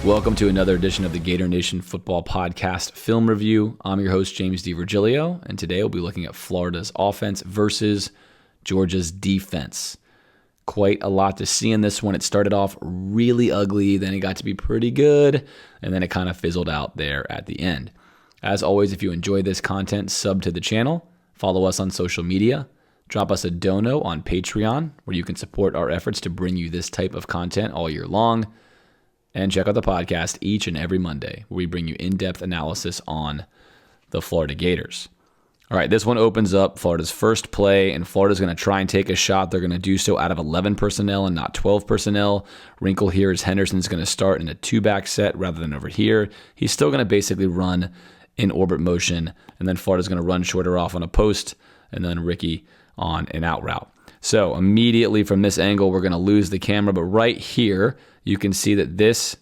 Welcome to another edition of the Gator Nation Football Podcast Film Review. I'm your host, James DiVirgilio, and today we'll be looking at Florida's offense versus Georgia's defense. Quite a lot to see in this one. It started off really ugly, then it got to be pretty good, and then it kind of fizzled out there at the end. As always, if you enjoy this content, sub to the channel, follow us on social media, drop us a dono on Patreon, where you can support our efforts to bring you this type of content all year long. And check out the podcast each and every Monday, where we bring you in-depth analysis on the Florida Gators. All right, this one opens up Florida's first play, and Florida's going to try and take a shot. They're going to do so out of 11 personnel and not 12 personnel. Wrinkle here is Henderson's going to start in a two-back set rather than over here. He's still going to basically run in orbit motion, and then Florida's going to run shorter off on a post, and then Ricky on an out route. So immediately from this angle, we're going to lose the camera, but right here, you can see that this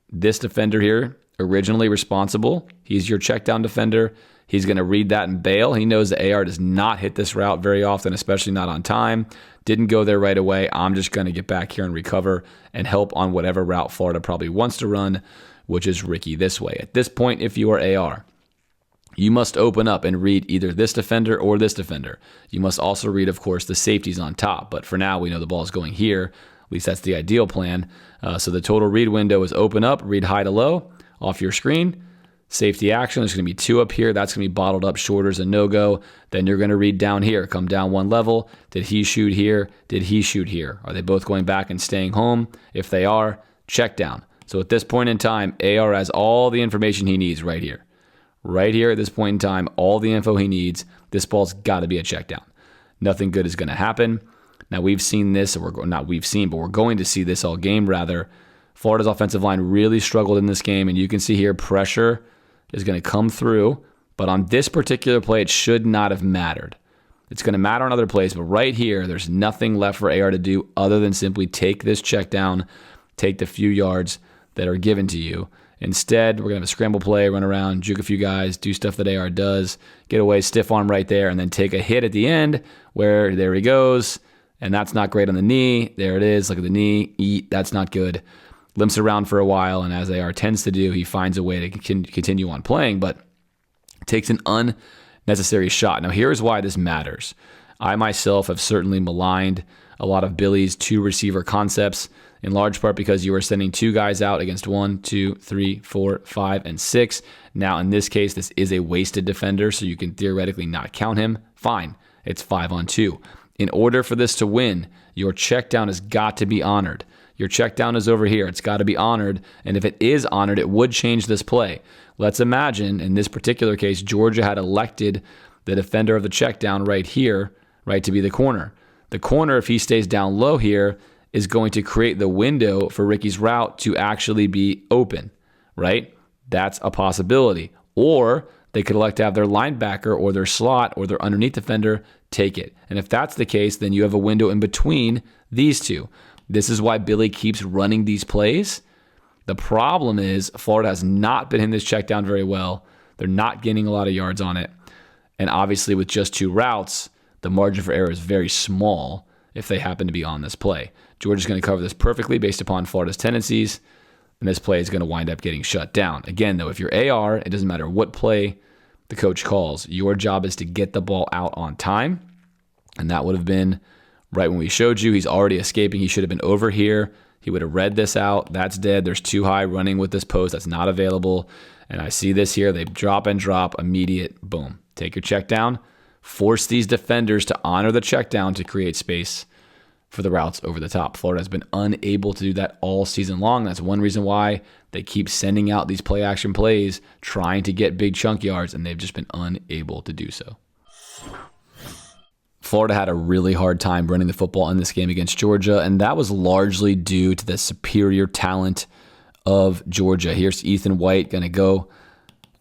defender here, originally responsible, he's your check down defender. He's going to read that and bail. He knows the AR does not hit this route very often, especially not on time. Didn't go there right away. I'm just going to get back here and recover and help on whatever route Florida probably wants to run, which is Ricky this way. At this point, if you are AR, you must open up and read either this defender or this defender. You must also read, of course, the safeties on top. But for now, we know the ball is going here. At least that's the ideal plan. So the total read window is open up, read high to low off your screen. Safety action, there's going to be two up here. That's going to be bottled up short as a no-go. Then you're going to read down here. Come down one level. Did he shoot here? Did he shoot here? Are they both going back and staying home? If they are, check down. So at this point in time, AR has all the information he needs right here. Right here at this point in time, all the info he needs. This ball's got to be a check down. Nothing good is going to happen. Now, we've seen this, or but we're going to see this all game, rather. Florida's offensive line really struggled in this game, and you can see here pressure is going to come through. But on this particular play, it should not have mattered. It's going to matter on other plays, but right here, there's nothing left for AR to do other than simply take this check down, take the few yards that are given to you. Instead, we're going to have a scramble play, run around, juke a few guys, do stuff that AR does, get away, stiff arm right there, and then take a hit at the end where there he goes. And that's not great on the knee. There it is. Look at the knee. Eat. That's not good. Limps around for a while, and as AR tends to do, he finds a way to continue on playing, but takes an unnecessary shot. Now, here's why this matters. I myself have certainly maligned a lot of Billy's two receiver concepts, in large part because you are sending two guys out against 1, 2, 3, 4, 5, and 6. Now, in this case, this is a wasted defender, so you can theoretically not count him. Fine. It's 5-on-2. In order for this to win, your check down has got to be honored. Your check down is over here. It's got to be honored. And if it is honored, it would change this play. Let's imagine, in this particular case, Georgia had elected the defender of the check down right here, right, to be the corner. The corner, if he stays down low here, is going to create the window for Ricky's route to actually be open, right? That's a possibility. Or they could elect to have their linebacker or their slot or their underneath defender take it. And if that's the case, then you have a window in between these two. This is why Billy keeps running these plays. The problem is Florida has not been hitting this check down very well. They're not gaining a lot of yards on it. And obviously with just two routes, the margin for error is very small if they happen to be on this play. Georgia's going to cover this perfectly based upon Florida's tendencies, and this play is going to wind up getting shut down. Again, though, if you're AR, it doesn't matter what play the coach calls. Your job is to get the ball out on time, and that would have been right when we showed you. He's already escaping. He should have been over here. He would have read this out. That's dead. There's too high running with this post. That's not available. And I see this here. They drop and drop, immediate, boom. Take your check down. Force these defenders to honor the check down to create space for the routes over the top. Florida has been unable to do that all season long. That's one reason why they keep sending out these play action plays, trying to get big chunk yards, and they've just been unable to do so. Florida had a really hard time running the football in this game against Georgia, and that was largely due to the superior talent of Georgia. Here's Ethan White going to go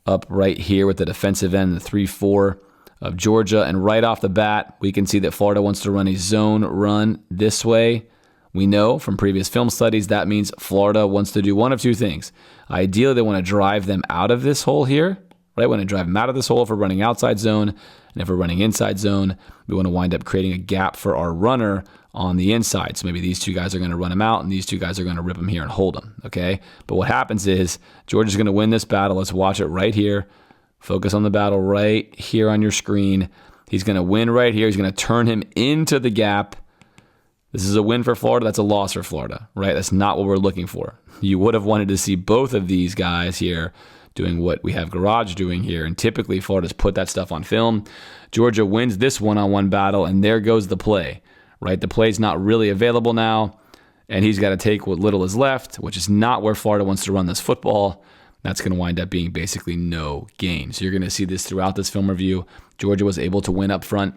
up right here with the defensive end, the 3-4 of Georgia. And right off the bat, we can see that Florida wants to run a zone run this way. We know from previous film studies that means Florida wants to do one of two things. Ideally, they want to drive them out of this hole here, right? We want to drive them out of this hole if we're running outside zone. And if we're running inside zone, we want to wind up creating a gap for our runner on the inside. So maybe these two guys are going to run him out and these two guys are going to rip him here and hold him, okay? But what happens is Georgia's going to win this battle. Let's watch it right here. Focus on the battle right here on your screen. He's going to win right here. He's going to turn him into the gap. This is a win for Florida. That's a loss for Florida, right? That's not what we're looking for. You would have wanted to see both of these guys here doing what we have Garage doing here. And typically Florida's put that stuff on film. Georgia wins this one-on-one battle, and there goes the play, right? The play's not really available now, and he's got to take what little is left, which is not where Florida wants to run this football. That's going to wind up being basically no gain. So you're going to see this throughout this film review. Georgia was able to win up front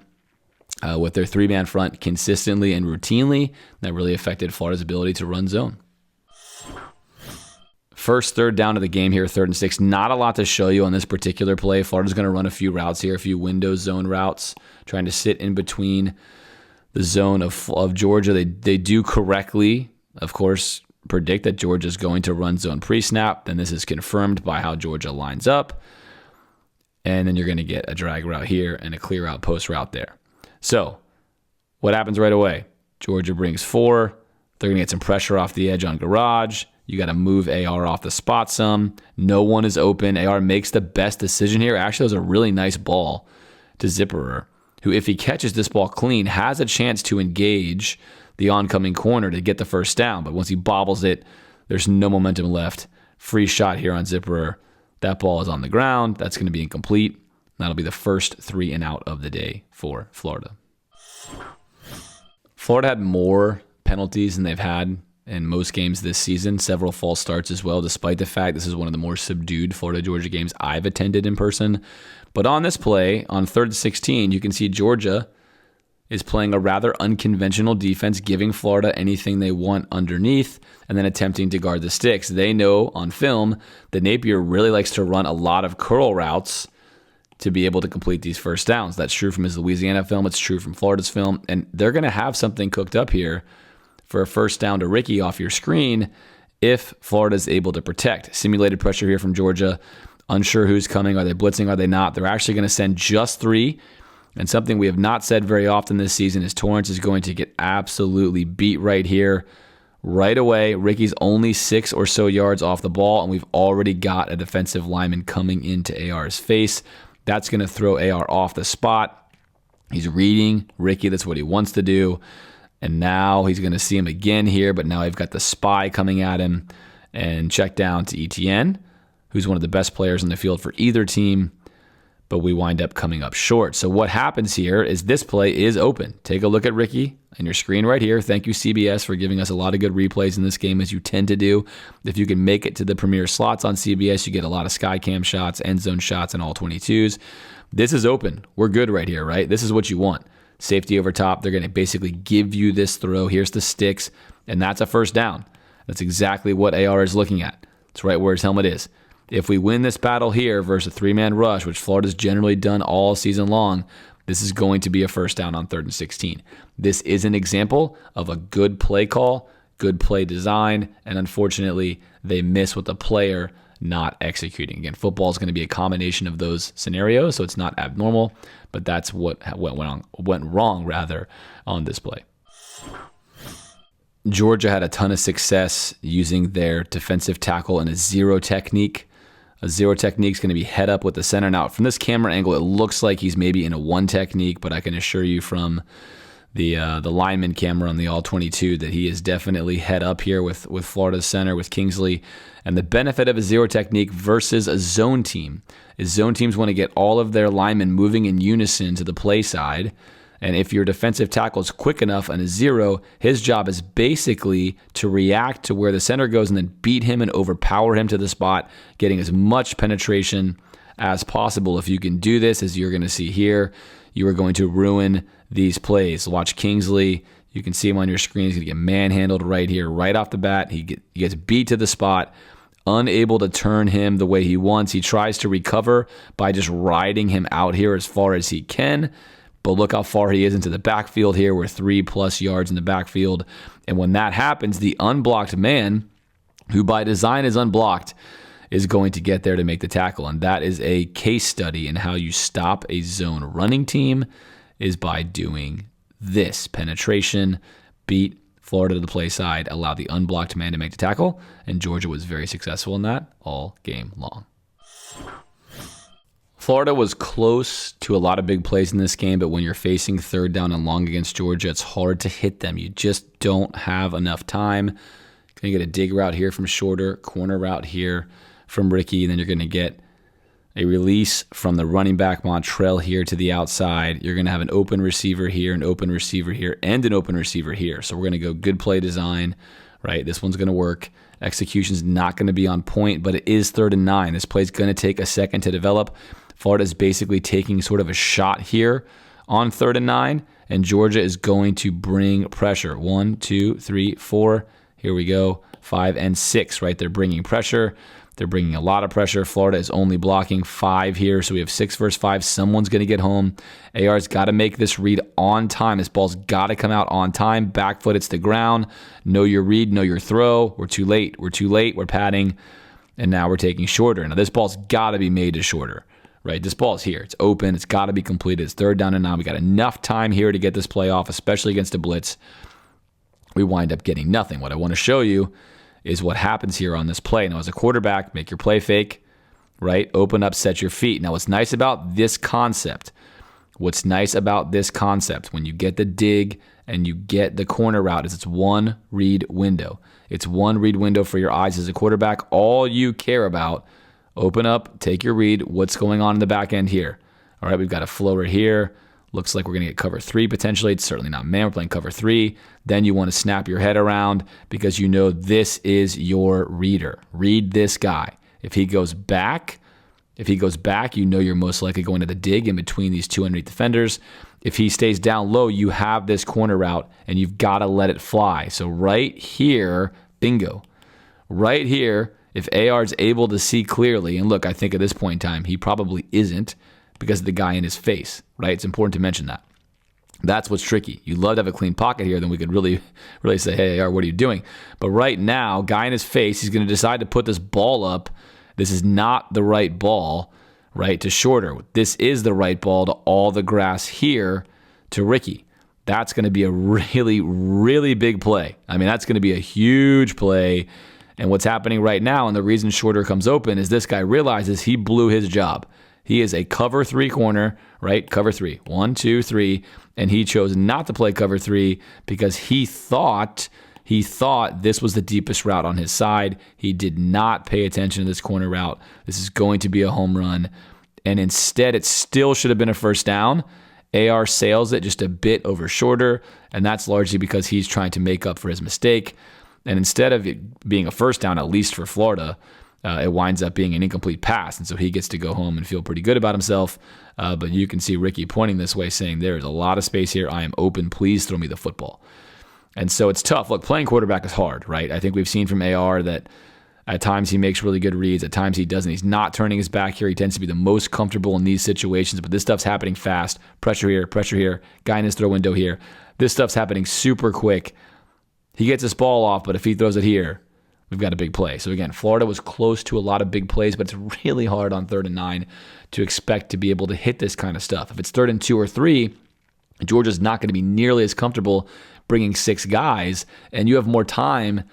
with their three-man front consistently and routinely. That really affected Florida's ability to run zone. First third down of the game here, 3rd and 6. Not a lot to show you on this particular play. Florida's going to run a few routes here, a few window zone routes, trying to sit in between the zone of Georgia. They do correctly, of course, predict that Georgia's going to run zone pre-snap. Then this is confirmed by how Georgia lines up. And then you're going to get a drag route here and a clear out post route there. So what happens right away? Georgia brings 4. They're going to get some pressure off the edge on Garage. You got to move AR off the spot some. No one is open. AR makes the best decision here. Actually, it was a really nice ball to Zipperer, who, if he catches this ball clean, has a chance to engage the oncoming corner to get the first down. But once he bobbles it, there's no momentum left. Free shot here on Zipperer. That ball is on the ground. That's going to be incomplete. That'll be the first 3 and out of the day for Florida. Florida had more penalties than they've had in most games this season, several false starts as well, despite the fact this is one of the more subdued Florida-Georgia games I've attended in person. But on this play, on 3rd and 16, you can see Georgia is playing a rather unconventional defense, giving Florida anything they want underneath and then attempting to guard the sticks. They know on film that Napier really likes to run a lot of curl routes to be able to complete these first downs. That's true from his Louisiana film. It's true from Florida's film. And they're going to have something cooked up here for a first down to Ricky off your screen if Florida's able to protect. Simulated pressure here from Georgia. Unsure who's coming. Are they blitzing? Are they not? They're actually going to send just 3. And something we have not said very often this season is Torrance is going to get absolutely beat right here, right away. Ricky's only 6 or so yards off the ball, and we've already got a defensive lineman coming into AR's face. That's going to throw AR off the spot. He's reading Ricky. That's what he wants to do. And now he's going to see him again here, but now I've got the spy coming at him. And check down to ETN, who's one of the best players in the field for either team, but we wind up coming up short. So what happens here is this play is open. Take a look at Ricky on your screen right here. Thank you, CBS, for giving us a lot of good replays in this game, as you tend to do. If you can make it to the premier slots on CBS, you get a lot of sky cam shots, end zone shots, and all 22s. This is open. We're good right here, right? This is what you want. Safety over top. They're going to basically give you this throw. Here's the sticks, and that's a first down. That's exactly what AR is looking at. It's right where his helmet is. If we win this battle here versus a 3-man rush, which Florida's generally done all season long, this is going to be a first down on 3rd and 16. This is an example of a good play call, good play design, and unfortunately, they miss with the player not executing. Again, football is going to be a combination of those scenarios, so it's not abnormal, but that's what went wrong on this play. Georgia had a ton of success using their defensive tackle in a zero technique. A zero technique is going to be head up with the center. Now, from this camera angle, it looks like he's maybe in a 1 technique, but I can assure you from the lineman camera on the all-22 that he is definitely head up here with Florida's center, with Kingsley. And the benefit of a zero technique versus a zone team is zone teams want to get all of their linemen moving in unison to the play side. And if your defensive tackle is quick enough on a zero, his job is basically to react to where the center goes and then beat him and overpower him to the spot, getting as much penetration as possible. If you can do this, as you're going to see here, you are going to ruin these plays. Watch Kingsley. You can see him on your screen. He's going to get manhandled right here, right off the bat. He gets beat to the spot, unable to turn him the way he wants. He tries to recover by just riding him out here as far as he can. But look how far he is into the backfield here. We're 3+ yards in the backfield. And when that happens, the unblocked man, who by design is unblocked, is going to get there to make the tackle. And that is a case study in how you stop a zone running team, is by doing this. Penetration, beat Florida to the play side, allow the unblocked man to make the tackle, and Georgia was very successful in that all game long. Florida was close to a lot of big plays in this game, but when you're facing third down and long against Georgia, it's hard to hit them. You just don't have enough time. Going to get a dig route here from Shorter, corner route here from Ricky, and then you're going to get a release from the running back Montrell here to the outside. You're going to have an open receiver here, an open receiver here, and an open receiver here. So we're going to go good play design, right? This one's going to work. Execution's not going to be on point, but it is 3rd and 9. This play's going to take a second to develop. Florida's basically taking sort of a shot here on 3rd and 9, and Georgia is going to bring pressure. 1, 2, 3, 4. Here we go. 5 and 6, right? They're bringing pressure. They're bringing a lot of pressure. Florida is only blocking 5 here, so we have 6 versus 5. Someone's going to get home. AR's got to make this read on time. This ball's got to come out on time. Back foot, it's the ground. Know your read, know your throw. We're too late. We're too late. We're padding, and now we're taking Shorter. Now, this ball's got to be made to Shorter, right? This ball's here. It's open. It's got to be completed. It's 3rd down and 9. We got enough time here to get this play off, especially against a blitz. We wind up getting nothing. What I want to show you is what happens here on this play. Now, as a quarterback, make your play fake, right? Open up, set your feet. Now, what's nice about this concept, when you get the dig and you get the corner route, is it's one read window. It's one read window for your eyes as a quarterback. All you care about, open up, take your read, what's going on in the back end here. All right, we've got a floater here. Looks like we're going to get cover 3 potentially. It's certainly not man. We're playing cover 3. Then you want to snap your head around because you know this is your reader. Read this guy. If he goes back, you know you're most likely going to the dig in between these 2 underneath defenders. If he stays down low, you have this corner route, and you've got to let it fly. So right here, bingo. Right here, if AR is able to see clearly, and look, I think at this point in time, he probably isn't, because of the guy in his face, right? It's important to mention that. That's what's tricky. You'd love to have a clean pocket here, then we could really say, hey, AR, what are you doing? But right now, guy in his face, he's going to decide to put this ball up. This is not the right ball, right, to Shorter. This is the right ball to all the grass here to Ricky. That's going to be a really, really big play. I mean, that's going to be a huge play. And what's happening right now, and the reason Shorter comes open, is this guy realizes he blew his job. He is a cover 3 corner, right? Cover 3. 1, 2, 3. And he chose not to play cover 3 because he thought this was the deepest route on his side. He did not pay attention to this corner route. This is going to be a home run. And instead, it still should have been a first down. AR sails it just a bit over Shorter, and that's largely because he's trying to make up for his mistake. And instead of it being a first down, at least for Florida, it winds up being an incomplete pass, and so he gets to go home and feel pretty good about himself. But you can see Ricky pointing this way, saying, there is a lot of space here. I am open. Please throw me the football. And so it's tough. Look, playing quarterback is hard, right? I think we've seen from AR that at times he makes really good reads. At times he doesn't. He's not turning his back here. He tends to be the most comfortable in these situations, but this stuff's happening fast. Pressure here, guy in his throw window here. This stuff's happening super quick. He gets his ball off, but if he throws it here, we've got a big play. So again, Florida was close to a lot of big plays, but it's really hard on 3rd and 9 to expect to be able to hit this kind of stuff. If it's 3rd and 2 or 3, Georgia's not going to be nearly as comfortable bringing 6 guys, and you have more time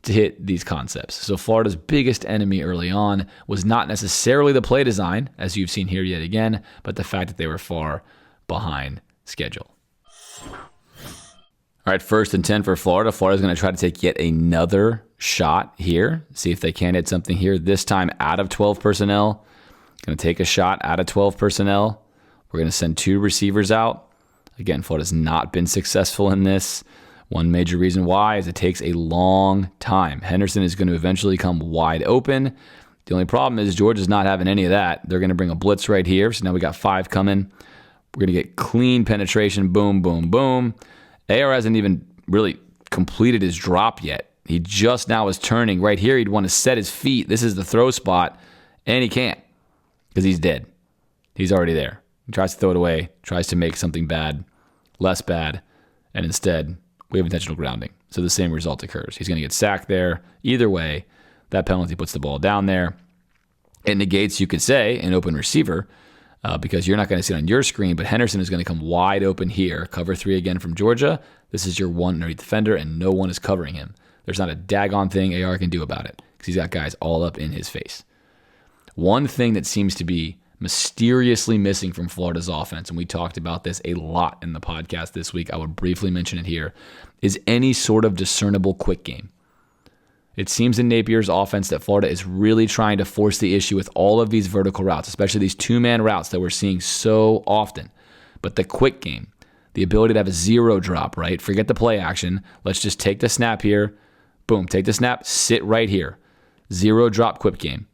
to hit these concepts. So Florida's biggest enemy early on was not necessarily the play design, as you've seen here yet again, but the fact that they were far behind schedule. All right, 1st and 10 for Florida. Florida's going to try to take yet another shot here. See if they can hit something here. This time out of 12 personnel. Going to take a shot out of 12 personnel. We're going to send 2 receivers out. Again, Florida's not been successful in this. One major reason why is it takes a long time. Henderson is going to eventually come wide open. The only problem is Georgia's not having any of that. They're going to bring a blitz right here. So now we got 5 coming. We're going to get clean penetration. Boom, boom, boom. AR hasn't even really completed his drop yet. He just now is turning. Right here, he'd want to set his feet. This is the throw spot, and he can't because he's dead. He's already there. He tries to throw it away, tries to make something bad, less bad, and instead, we have intentional grounding. So the same result occurs. He's going to get sacked there. Either way, that penalty puts the ball down there. It negates, you could say, an open receiver because you're not going to see it on your screen, but Henderson is going to come wide open here. Cover 3 again from Georgia. This is your one underneath defender, and no one is covering him. There's not a daggone thing AR can do about it because he's got guys all up in his face. One thing that seems to be mysteriously missing from Florida's offense, and we talked about this a lot in the podcast this week, I would briefly mention it here, is any sort of discernible quick game. It seems in Napier's offense that Florida is really trying to force the issue with all of these vertical routes, especially these two-man routes that we're seeing so often. But the quick game, the ability to have a zero drop, right? Forget the play action. Let's just take the snap here. Boom, take the snap, sit right here. Zero drop quick game.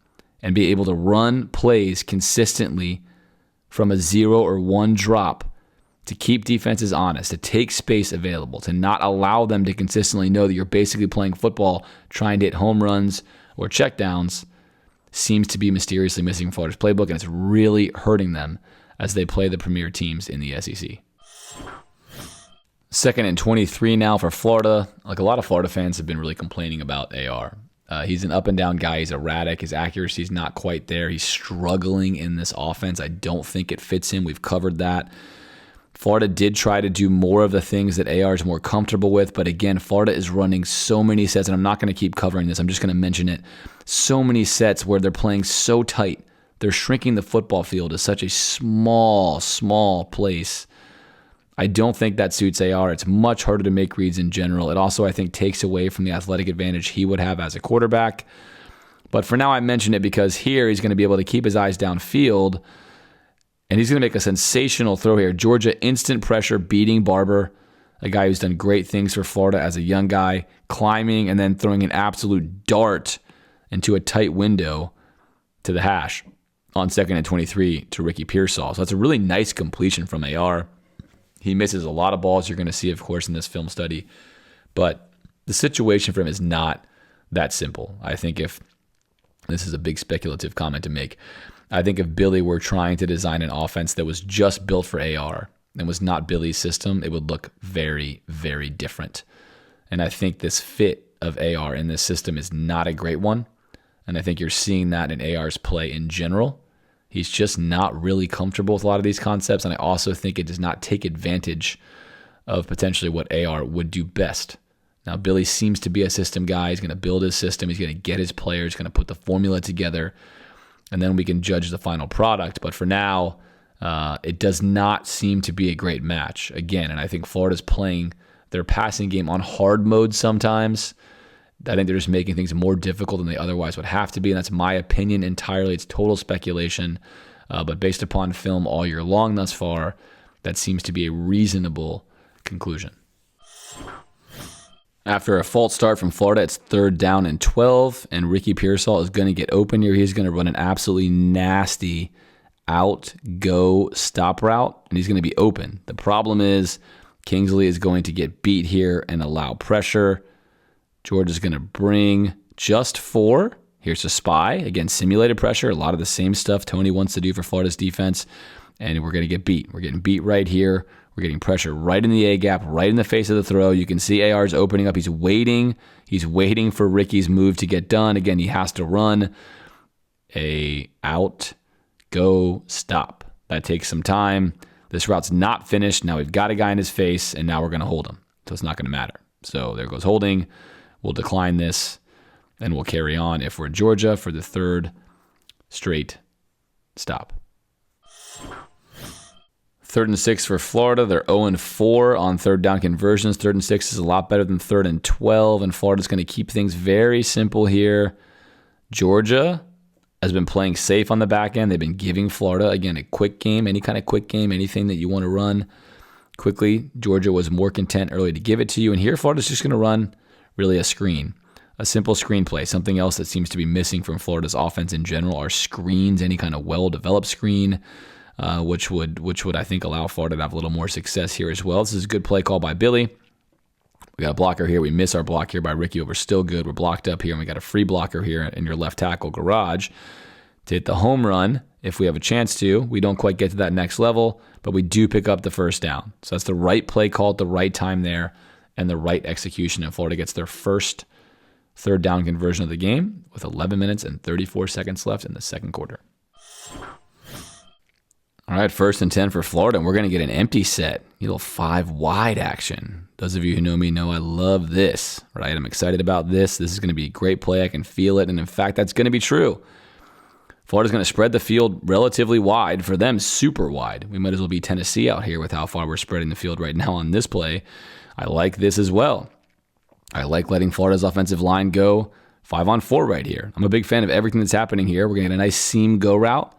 And be able to run plays consistently from a 0 or 1 drop to keep defenses honest, to take space available, to not allow them to consistently know that you're basically playing football, trying to hit home runs or checkdowns, seems to be mysteriously missing from Florida's playbook, and it's really hurting them as they play the premier teams in the SEC. 2nd and 23 now for Florida. Like a lot of Florida fans have been really complaining about AR. He's an up-and-down guy. He's erratic. His accuracy is not quite there. He's struggling in this offense. I don't think it fits him. We've covered that. Florida did try to do more of the things that AR is more comfortable with, but again, Florida is running so many sets, and I'm not going to keep covering this. I'm just going to mention it. So many sets where they're playing so tight. They're shrinking the football field to such a small place. I don't think that suits AR. It's much harder to make reads in general. It also, I think, takes away from the athletic advantage he would have as a quarterback. But for now, I mention it because here he's going to be able to keep his eyes downfield, and he's going to make a sensational throw here. Georgia instant pressure beating Barber, a guy who's done great things for Florida as a young guy, climbing and then throwing an absolute dart into a tight window to the hash on 2nd and 23 to Ricky Pearsall. So that's a really nice completion from AR. He misses a lot of balls you're going to see, of course, in this film study. But the situation for him is not that simple. I think if, this is a big speculative comment to make, I think if Billy were trying to design an offense that was just built for AR and was not Billy's system, it would look very, very different. And I think this fit of AR in this system is not a great one. And I think you're seeing that in AR's play in general. He's just not really comfortable with a lot of these concepts. And I also think it does not take advantage of potentially what AR would do best. Now, Billy seems to be a system guy. He's going to build his system. He's going to get his players, going to put the formula together, and then we can judge the final product. But for now, it does not seem to be a great match. Again, and I think Florida's playing their passing game on hard mode sometimes. I think they're just making things more difficult than they otherwise would have to be, and that's my opinion entirely. It's total speculation, but based upon film all year long thus far, that seems to be a reasonable conclusion. After a false start from Florida, it's 3rd down and 12, and Ricky Pearsall is going to get open here. He's going to run an absolutely nasty out-go stop route, and he's going to be open. The problem is Kingsley is going to get beat here and allow pressure. Georgia's going to bring just 4. Here's a spy. Again, simulated pressure. A lot of the same stuff Tony wants to do for Florida's defense. And we're going to get beat. We're getting beat right here. We're getting pressure right in the A-gap, right in the face of the throw. You can see AR's opening up. He's waiting. He's waiting for Ricky's move to get done. Again, he has to run a out, go, stop. That takes some time. This route's not finished. Now we've got a guy in his face, and now we're going to hold him. So it's not going to matter. So there goes holding. We'll decline this, and we'll carry on if we're Georgia for the 3rd straight stop. 3rd and 6 for Florida. They're 0-4 on 3rd down conversions. 3rd and 6 is a lot better than 3rd and 12, and Florida's going to keep things very simple here. Georgia has been playing safe on the back end. They've been giving Florida, again, a quick game, any kind of quick game, anything that you want to run quickly. Georgia was more content early to give it to you, and here Florida's just going to run really a screen, a simple screen play. Something else that seems to be missing from Florida's offense in general are screens, any kind of well-developed screen, which would I think allow Florida to have a little more success here as well. This is a good play call by Billy. We got a blocker here. We miss our block here by Ricky, but we're still good. We're blocked up here, and we got a free blocker here in your left tackle garage to hit the home run if we have a chance to. We don't quite get to that next level, but we do pick up the 1st down. So that's the right play call at the right time there and the right execution, and Florida gets their first third down conversion of the game with 11 minutes and 34 seconds left in the second quarter. All right, 1st and 10 for Florida, and we're going to get an empty set. A little 5-wide action. Those of you who know me know I love this, right? I'm excited about this. This is going to be a great play. I can feel it, and in fact, that's going to be true. Florida's going to spread the field relatively wide. For them, super wide. We might as well be Tennessee out here with how far we're spreading the field right now on this play. I like this as well. I like letting Florida's offensive line go 5-on-4 right here. I'm a big fan of everything that's happening here. We're going to get a nice seam go route.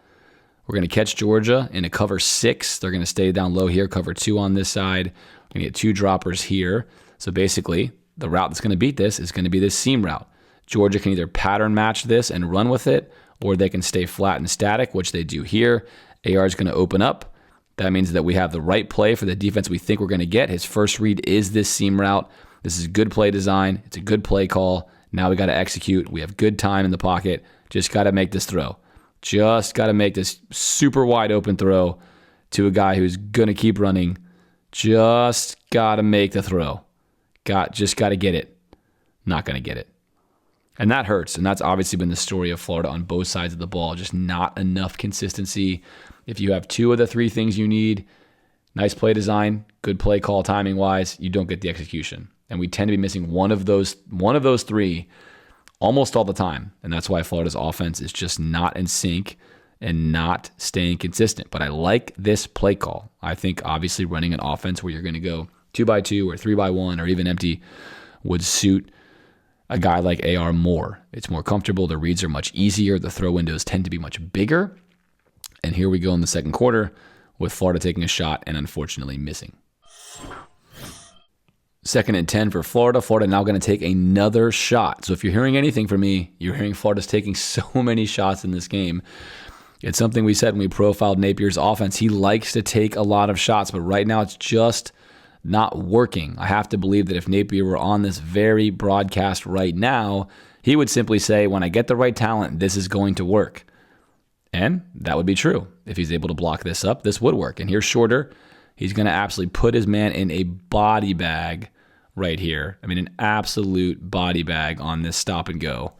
We're going to catch Georgia in a cover 6. They're going to stay down low here, cover 2 on this side. We're going to get 2 droppers here. So basically, the route that's going to beat this is going to be this seam route. Georgia can either pattern match this and run with it, or they can stay flat and static, which they do here. AR is going to open up. That means that we have the right play for the defense we think we're going to get. His first read is this seam route. This is good play design. It's a good play call. Now we got to execute. We have good time in the pocket. Just got to make this throw. Just got to make this super wide open throw to a guy who's going to keep running. Just got to make the throw. Just got to get it. Not going to get it. And that hurts. And that's obviously been the story of Florida on both sides of the ball. Just not enough consistency. If you have 2 of the 3 things you need, nice play design, good play call timing wise, you don't get the execution. And we tend to be missing one of those 3 almost all the time. And that's why Florida's offense is just not in sync and not staying consistent. But I like this play call. I think obviously running an offense where you're going to go 2x2 or 3x1 or even empty would suit a guy like AR more. It's more comfortable. The reads are much easier. The throw windows tend to be much bigger. And here we go in the second quarter with Florida taking a shot and unfortunately missing. 2nd and 10 for Florida. Florida now going to take another shot. So if you're hearing anything from me, you're hearing Florida's taking so many shots in this game. It's something we said when we profiled Napier's offense. He likes to take a lot of shots, but right now it's just not working. I have to believe that if Napier were on this very broadcast right now, he would simply say, when I get the right talent, this is going to work. And that would be true. If he's able to block this up, this would work. And here's Shorter. He's going to absolutely put his man in a body bag right here. I mean, an absolute body bag on this stop and go.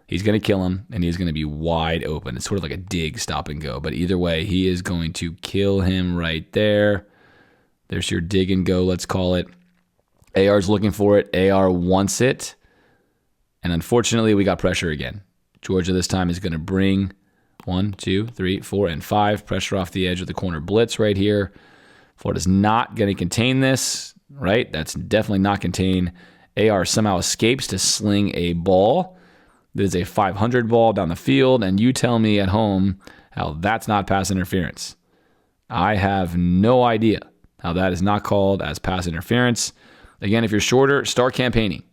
He's going to kill him, and he's going to be wide open. It's sort of like a dig stop and go. But either way, he is going to kill him right there. There's your dig and go, let's call it. AR's looking for it. AR wants it. And unfortunately, we got pressure again. Georgia this time is going to bring 1, 2, 3, 4, and 5. Pressure off the edge of the corner blitz right here. Florida's not going to contain this, right? That's definitely not contain. AR somehow escapes to sling a ball. This is a 500 ball down the field, and you tell me at home how that's not pass interference. I have no idea how that is not called as pass interference. Again, if you're Shorter, start campaigning.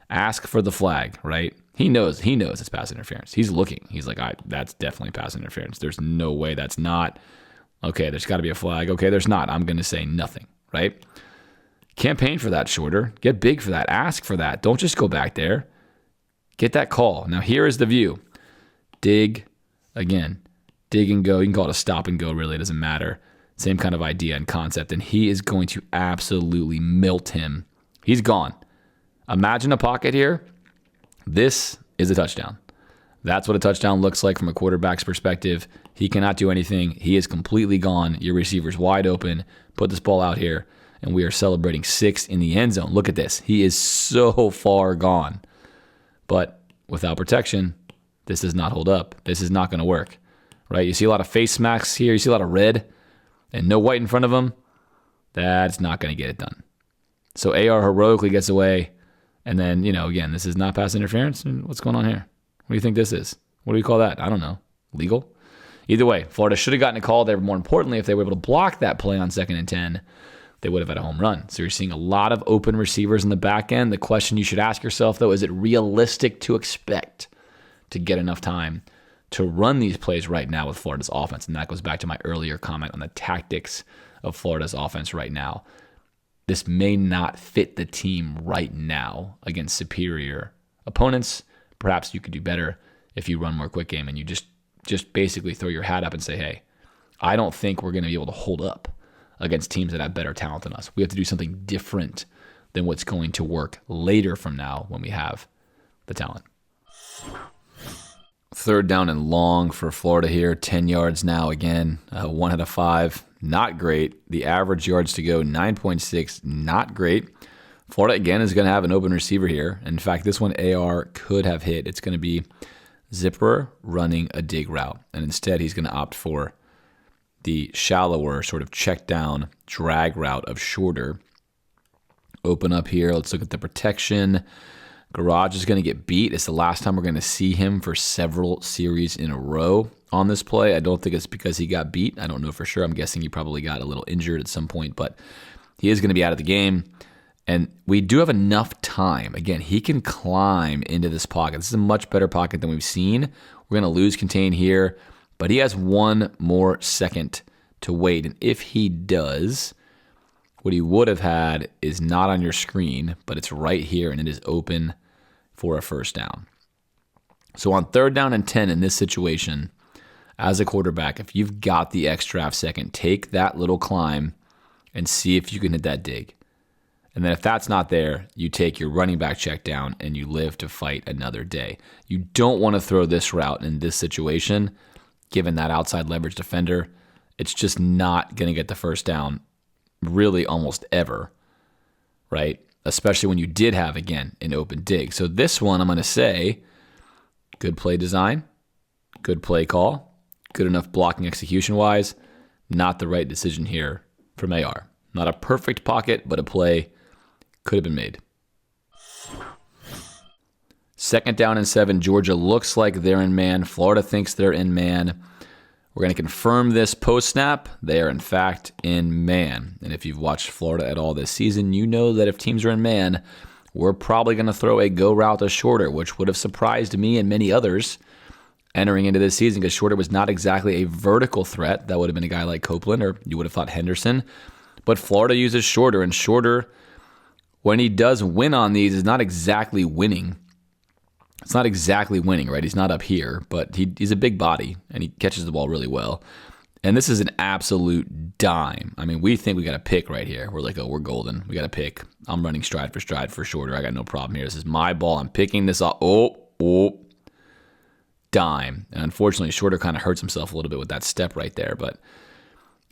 Ask for the flag, right? He knows it's pass interference. He's looking. He's like, that's definitely pass interference. There's no way that's not. Okay, there's got to be a flag. Okay, there's not. I'm going to say nothing, right? Campaign for that, Shorter. Get big for that. Ask for that. Don't just go back there. Get that call. Now, here is the view. Dig, again, dig and go. You can call it a stop and go, really. It doesn't matter. Same kind of idea and concept. And he is going to absolutely melt him. He's gone. Imagine a pocket here. This is a touchdown. That's what a touchdown looks like from a quarterback's perspective. He cannot do anything. He is completely gone. Your receiver's wide open. Put this ball out here, and we are celebrating 6 in the end zone. Look at this. He is so far gone. But without protection, this does not hold up. This is not going to work, right? You see a lot of face masks here. You see a lot of red and no white in front of him. That's not going to get it done. So AR heroically gets away. And then, again, this is not pass interference. What's going on here? What do you think this is? What do we call that? I don't know. Legal? Either way, Florida should have gotten a call there. More importantly, if they were able to block that play on 2nd and 10, they would have had a home run. So you're seeing a lot of open receivers in the back end. The question you should ask yourself, though, is it realistic to expect to get enough time to run these plays right now with Florida's offense? And that goes back to my earlier comment on the tactics of Florida's offense right now. This may not fit the team right now against superior opponents. Perhaps you could do better if you run more quick game and you just basically throw your hat up and say, hey, I don't think we're going to be able to hold up against teams that have better talent than us. We have to do something different than what's going to work later from now when we have the talent. Third down and long for Florida here. 10 yards now again. 1 out of 5. Not great. The average yards to go, 9.6. Not great. Florida, again, is going to have an open receiver here. In fact, this one AR could have hit. It's going to be Zipper running a dig route. And instead, he's going to opt for the shallower sort of check down drag route of Shorter. Open up here. Let's look at the protection. Garage is going to get beat. It's the last time we're going to see him for several series in a row on this play. I don't think it's because he got beat. I don't know for sure. I'm guessing he probably got a little injured at some point, but he is going to be out of the game. And we do have enough time. Again, he can climb into this pocket. This is a much better pocket than we've seen. We're going to lose contain here, but he has 1 more second to wait. And if he does, what he would have had is not on your screen, but it's right here, and it is open for a first down. So on 3rd down and 10 in this situation, as a quarterback, if you've got the extra half second, take that little climb and see if you can hit that dig. And then if that's not there, you take your running back check down and you live to fight another day. You don't want to throw this route in this situation, given that outside leverage defender. It's just not going to get the first down really almost ever, right? Especially when you did have, again, an open dig. So this one, I'm going to say, good play design, good play call, good enough blocking execution-wise, not the right decision here from AR. Not a perfect pocket, but a play could have been made. 2nd down and 7. Georgia looks like they're in man. Florida thinks they're in man. We're going to confirm this post-snap. They are, in fact, in man. And if you've watched Florida at all this season, you know that if teams are in man, we're probably going to throw a go route to Shorter, which would have surprised me and many others entering into this season because Shorter was not exactly a vertical threat. That would have been a guy like Copeland, or you would have thought Henderson. But Florida uses Shorter, and Shorter, when he does win on these, is not exactly winning. It's not exactly winning, right? He's not up here, but he's a big body, and he catches the ball really well. And this is an absolute dime. I mean, we think we got a pick right here. We're like, oh, we're golden. We got a pick. I'm running stride for Shorter. I got no problem here. This is my ball. I'm picking this up. Oh, dime. And unfortunately, Shorter kind of hurts himself a little bit with that step right there, but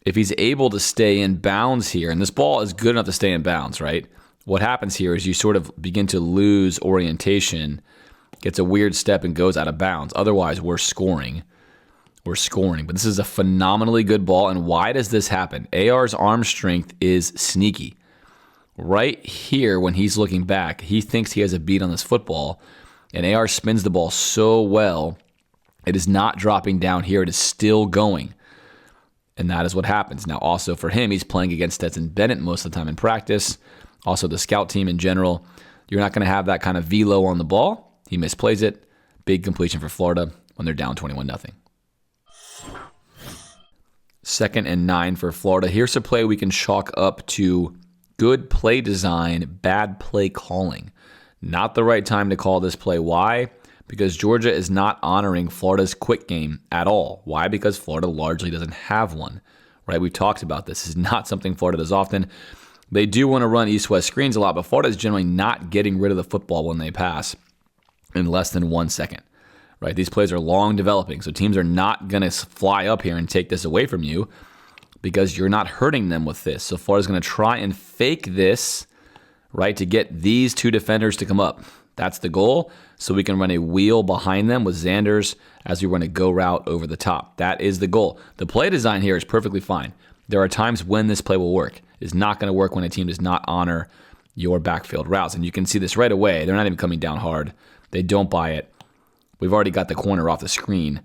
if he's able to stay in bounds here, and this ball is good enough to stay in bounds, right? What happens here is you sort of begin to lose orientation, gets a weird step and goes out of bounds. Otherwise, we're scoring. But this is a phenomenally good ball. And why does this happen? AR's arm strength is sneaky. Right here, when he's looking back, he thinks he has a beat on this football, and AR spins the ball so well, it is not dropping down here. It is still going. And that is what happens. Now, also for him, he's playing against Stetson Bennett most of the time in practice. Also, the scout team in general. You're not going to have that kind of velo on the ball. He misplays it. Big completion for Florida when they're down 21-0. 2nd and 9 for Florida. Here's a play we can chalk up to good play design, bad play calling. Not the right time to call this play. Why? Because Georgia is not honoring Florida's quick game at all. Why? Because Florida largely doesn't have one, right? We've talked about this. This is not something Florida does often. They do want to run east-west screens a lot, but Florida is generally not getting rid of the football when they pass in less than 1 second, right? These plays are long developing, so teams are not going to fly up here and take this away from you because you're not hurting them with this. So Florida's going to try and fake this, right, to get these two defenders to come up. That's the goal, so we can run a wheel behind them with Zanders as we run a go route over the top. That is the goal. The play design here is perfectly fine. There are times when this play will work. It's not going to work when a team does not honor your backfield routes, and you can see this right away. They're not even coming down hard. They don't buy it. We've already got the corner off the screen.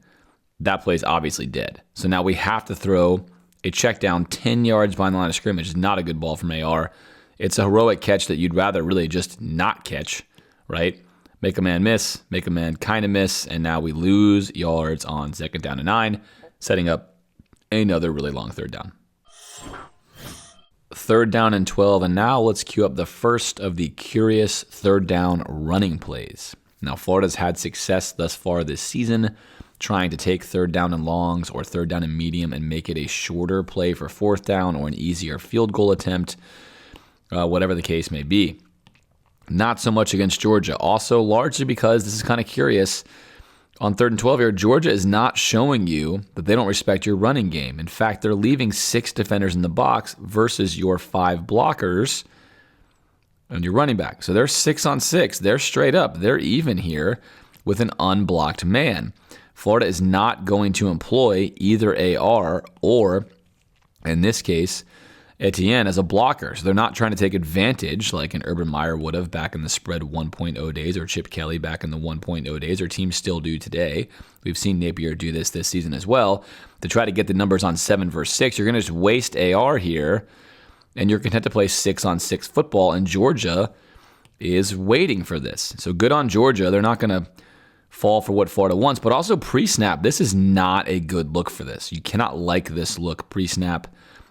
That play's obviously dead. So now we have to throw a check down 10 yards behind the line of scrimmage. It's not a good ball from AR. It's a heroic catch that you'd rather really just not catch, right? Make a man miss, make a man kind of miss, and now we lose yards on 2nd down and 9, setting up another really long 3rd down. 3rd down and 12, and now let's cue up the first of the curious 3rd down running plays. Now, Florida's had success thus far this season trying to take 3rd down and longs or 3rd down and medium and make it a shorter play for 4th down or an easier field goal attempt, whatever the case may be. Not so much against Georgia. Also, largely because this is kind of curious. On 3rd and 12 here, Georgia is not showing you that they don't respect your running game. In fact, they're leaving 6 defenders in the box versus your 5 blockers and your running back. So they're 6 on 6. They're straight up. They're even here with an unblocked man. Florida is not going to employ either AR or, in this case, Etienne as a blocker. So they're not trying to take advantage like an Urban Meyer would have back in the spread 1.0 days, or Chip Kelly back in the 1.0 days, or teams still do today. We've seen Napier do this season as well. To try to get the numbers on 7 versus 6, you're going to just waste AR here, and you're content to play 6 on 6 football, and Georgia is waiting for this. So good on Georgia. They're not going to fall for what Florida wants, but also pre-snap. This is not a good look for this. You cannot like this look pre-snap.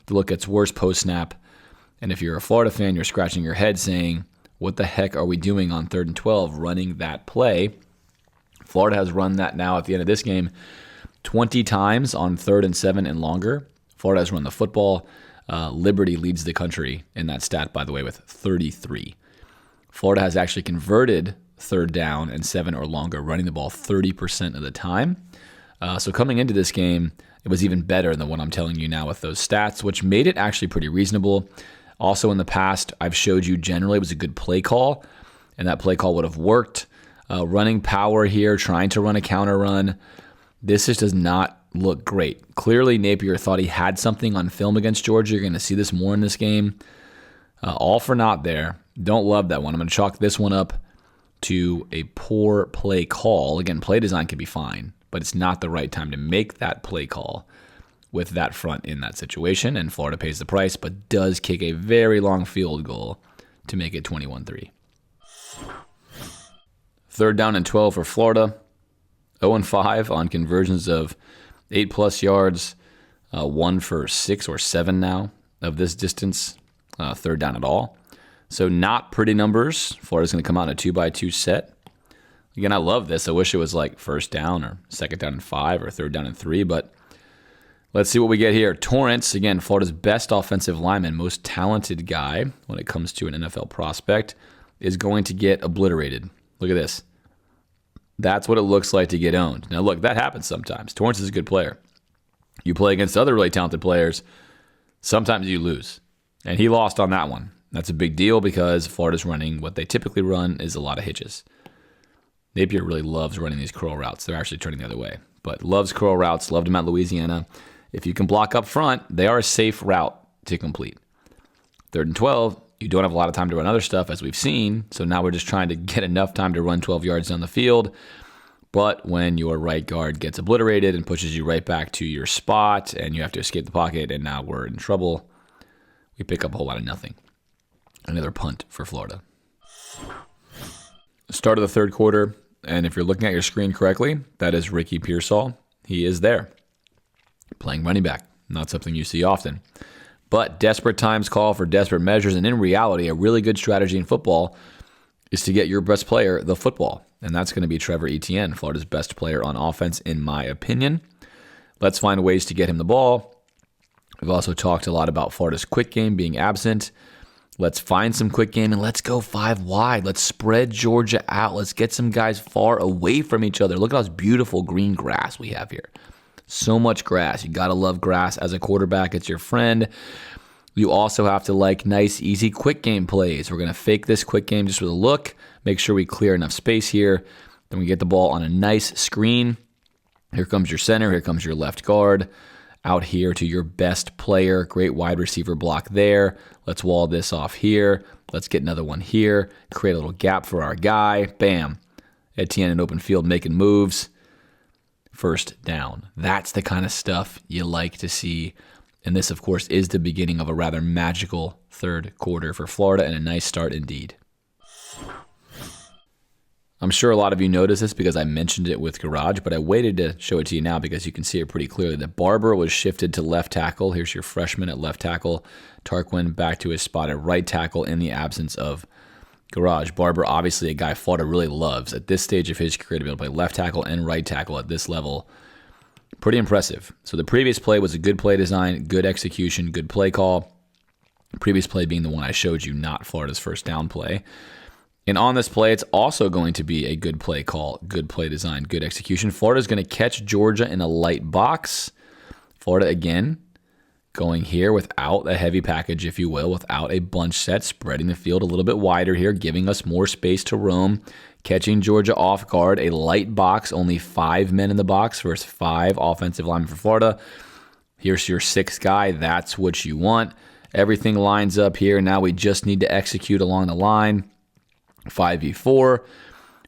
The look gets worse post-snap. And if you're a Florida fan, you're scratching your head saying, what the heck are we doing on 3rd and 12 running that play? Florida has run that now at the end of this game 20 times on 3rd and 7 and longer. Florida has run the football. Liberty leads the country in that stat, by the way, with 33. Florida has actually converted 3rd down and 7 or longer, running the ball 30% of the time. So coming into this game, it was even better than what I'm telling you now with those stats, which made it actually pretty reasonable. Also in the past, I've showed you generally it was a good play call, and that play call would have worked. Running power here, trying to run a counter run. This just does not look great. Clearly, Napier thought he had something on film against Georgia. You're going to see this more in this game. All for naught there. Don't love that one. I'm going to chalk this one up to a poor play call. Again, play design can be fine, but it's not the right time to make that play call with that front in that situation, and Florida pays the price, but does kick a very long field goal to make it 21-3. 3rd down and 12 for Florida. 0-5 on conversions of 8+ yards, 1 for 6 or 7 now of this distance, 3rd down at all. So not pretty numbers. Florida's going to come out in a 2x2 set. Again, I love this. I wish it was like 1st down or 2nd down and 5 or 3rd down and 3, but let's see what we get here. Torrance, again, Florida's best offensive lineman, most talented guy when it comes to an NFL prospect, is going to get obliterated. Look at this. That's what it looks like to get owned. Now, look, that happens sometimes. Torrance is a good player. You play against other really talented players, sometimes you lose. And he lost on that one. That's a big deal because Florida's running what they typically run is a lot of hitches. Napier really loves running these curl routes. They're actually turning the other way. But loves curl routes, loved them at Louisiana. If you can block up front, they are a safe route to complete. 3rd and 12, you don't have a lot of time to run other stuff, as we've seen. So now we're just trying to get enough time to run 12 yards down the field. But when your right guard gets obliterated and pushes you right back to your spot and you have to escape the pocket and now we're in trouble, we pick up a whole lot of nothing. Another punt for Florida. Start of the 3rd quarter, and if you're looking at your screen correctly, that is Ricky Pearsall. He is there, playing running back. Not something you see often. But desperate times call for desperate measures, and in reality, a really good strategy in football is to get your best player the football, and that's going to be Trevor Etienne, Florida's best player on offense, in my opinion. Let's find ways to get him the ball. We've also talked a lot about Florida's quick game being absent. Let's find some quick game and let's go 5 wide. Let's spread Georgia out. Let's get some guys far away from each other. Look at all this beautiful green grass we have here. So much grass. You got to love grass as a quarterback. It's your friend. You also have to like nice, easy quick game plays. We're going to fake this quick game just with a look. Make sure we clear enough space here. Then we get the ball on a nice screen. Here comes your center. Here comes your left guard. Out here to your best player. Great wide receiver block there. Let's wall this off here. Let's get another one here. Create a little gap for our guy. Bam. Etienne in open field making moves. 1st down. That's the kind of stuff you like to see. And this, of course, is the beginning of a rather magical 3rd quarter for Florida and a nice start indeed. I'm sure a lot of you noticed this because I mentioned it with Garage, but I waited to show it to you now because you can see it pretty clearly. That Barber was shifted to left tackle. Here's your freshman at left tackle. Tarquin back to his spot at right tackle in the absence of Garage. Barber, obviously a guy Florida really loves at this stage of his career to be able to play left tackle and right tackle at this level. Pretty impressive. So the previous play was a good play design, good execution, good play call. The previous play being the one I showed you, not Florida's 1st down play. And on this play, it's also going to be a good play call, good play design, good execution. Florida's going to catch Georgia in a light box. Florida, again, going here without a heavy package, if you will, without a bunch set, spreading the field a little bit wider here, giving us more space to roam, catching Georgia off guard, a light box, only 5 men in the box versus 5 offensive linemen for Florida. Here's your 6th guy. That's what you want. Everything lines up here. Now we just need to execute along the line. 5v4,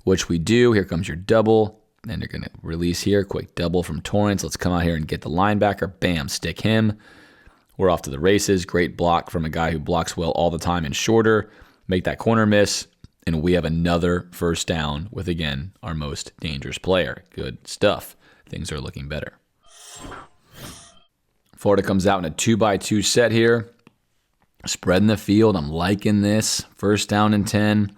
which we do. Here comes your double. And you're going to release here. Quick double from Torrance. Let's come out here and get the linebacker. Bam, stick him. We're off to the races. Great block from a guy who blocks well all the time and shorter. Make that corner miss. And we have another first down with, again, our most dangerous player. Good stuff. Things are looking better. Florida comes out in a 2x2 set here. Spreading the field. I'm liking this. First down and 10.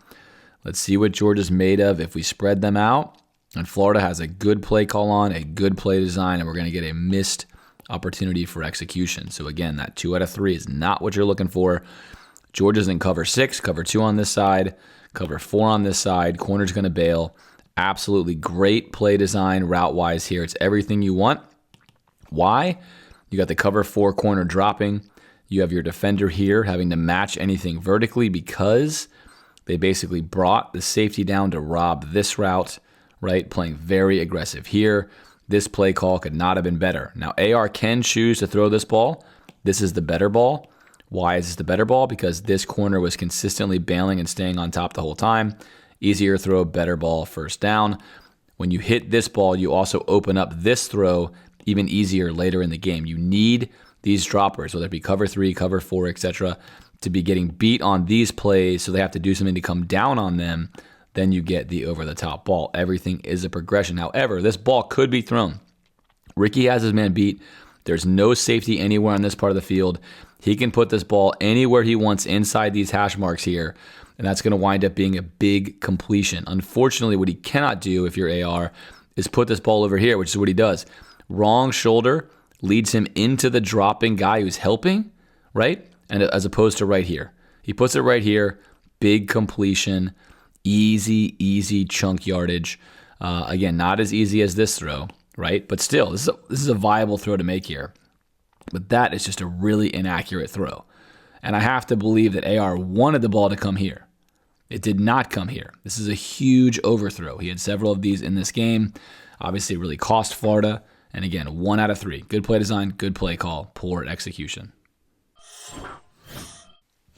Let's see what Georgia's made of if we spread them out. And Florida has a good play call on, a good play design, and we're going to get a missed opportunity for execution. So again, that 2 out of 3 is not what you're looking for. Georgia's in cover 6, cover 2 on this side, cover 4 on this side. Corner's going to bail. Absolutely great play design route-wise here. It's everything you want. Why? You got the cover 4 corner dropping. You have your defender here having to match anything vertically because they basically brought the safety down to rob this route, right? Playing very aggressive here. This play call could not have been better. Now, AR can choose to throw this ball. This is the better ball. Why is this the better ball? Because this corner was consistently bailing and staying on top the whole time. Easier throw, better ball, first down. When you hit this ball, you also open up this throw even easier later in the game. You need these droppers, whether it be cover 3, cover 4, etc., to be getting beat on these plays, so they have to do something to come down on them. Then you get the over-the-top ball. Everything is a progression. However, this ball could be thrown. Ricky has his man beat. There's no safety anywhere on this part of the field. He can put this ball anywhere he wants inside these hash marks here, and that's going to wind up being a big completion. Unfortunately, what he cannot do if you're AR is put this ball over here, which is what he does. Wrong shoulder leads him into the dropping guy who's helping, right? And as opposed to right here. He puts it right here, big completion, easy chunk yardage. Again, not as easy as this throw, right? But still, this is a viable throw to make here. But that is just a really inaccurate throw. And I have to believe that AR wanted the ball to come here. It did not come here. This is a huge overthrow. He had several of these in this game. Obviously, it really cost Florida. And again, 1 out of 3. Good play design, good play call, poor execution.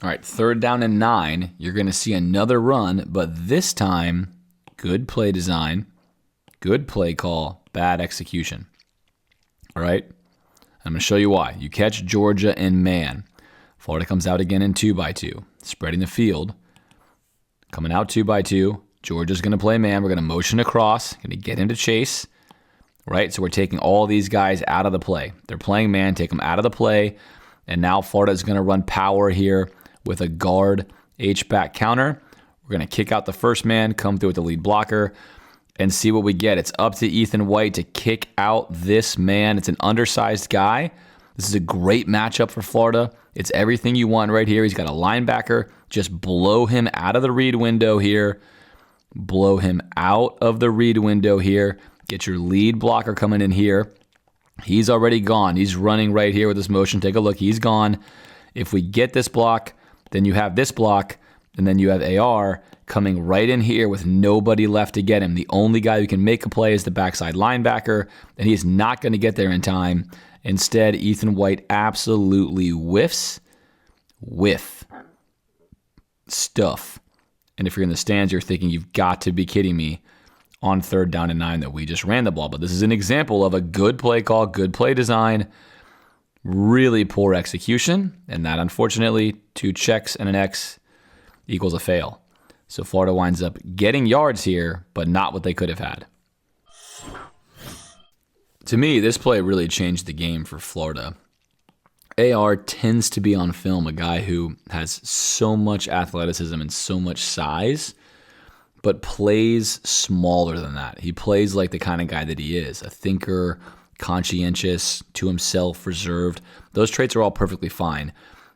All right, 3rd down and 9. You're going to see another run, but this time, good play design, good play call, bad execution. All right, I'm going to show you why. You catch Georgia in man. Florida comes out again in 2x2, spreading the field. Coming out 2x2. Georgia's going to play man. We're going to motion across, going to get into chase. Right, so we're taking all these guys out of the play. They're playing man, take them out of the play. And now Florida is going to run power here with a guard H-back counter. We're going to kick out the first man, come through with the lead blocker, and see what we get. It's up to Ethan White to kick out this man. It's an undersized guy. This is a great matchup for Florida. It's everything you want right here. He's got a linebacker. Just blow him out of the read window here. Blow him out of the read window here. Get your lead blocker coming in here. He's already gone. He's running right here with this motion. Take a look. He's gone. If we get this block, then you have this block, and then you have AR coming right in here with nobody left to get him. The only guy who can make a play is the backside linebacker, and he's not going to get there in time. Instead, Ethan White absolutely whiffs with stuff. And if you're in the stands, you're thinking, you've got to be kidding me. On 3rd down and 9 that we just ran the ball. But this is an example of a good play call, good play design, really poor execution. And that, unfortunately, 2 checks and an X equals a fail. So Florida winds up getting yards here, but not what they could have had. To me, this play really changed the game for Florida. AR tends to be on film a guy who has so much athleticism and so much size, but plays smaller than that. He plays like the kind of guy that he is, a thinker, conscientious, to himself, reserved. Those traits are all perfectly fine.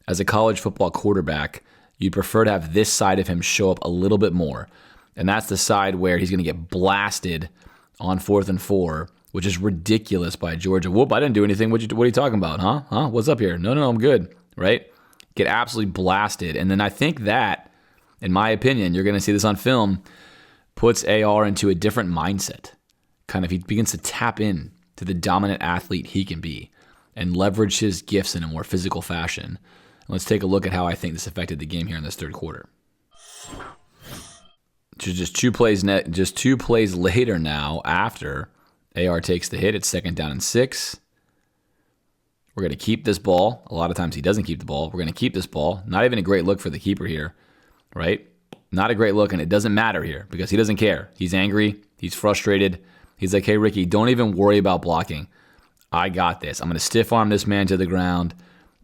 As a college football quarterback, You'd prefer to have this side of him show up a little bit more. And that's the side where he's going to get blasted on 4th and 4, which is ridiculous by Georgia. Whoop, I didn't do anything. What are you talking about, huh? What's up here? No, I'm good, right? Get absolutely blasted. And then I think that, in my opinion, you're going to see this on film, puts AR into a different mindset. Kind of, he begins to tap in to the dominant athlete he can be and leverage his gifts in a more physical fashion. And let's take a look at how I think this affected the game here in this third quarter. Just two plays later now, after AR takes the hit, it's 2nd down and 6. We're going to keep this ball. A lot of times he doesn't keep the ball. We're going to keep this ball. Not even a great look for the keeper here, right? Not a great look, and it doesn't matter here because he doesn't care. He's angry. He's frustrated. He's like, hey, Ricky, don't even worry about blocking. I got this. I'm going to stiff arm this man to the ground.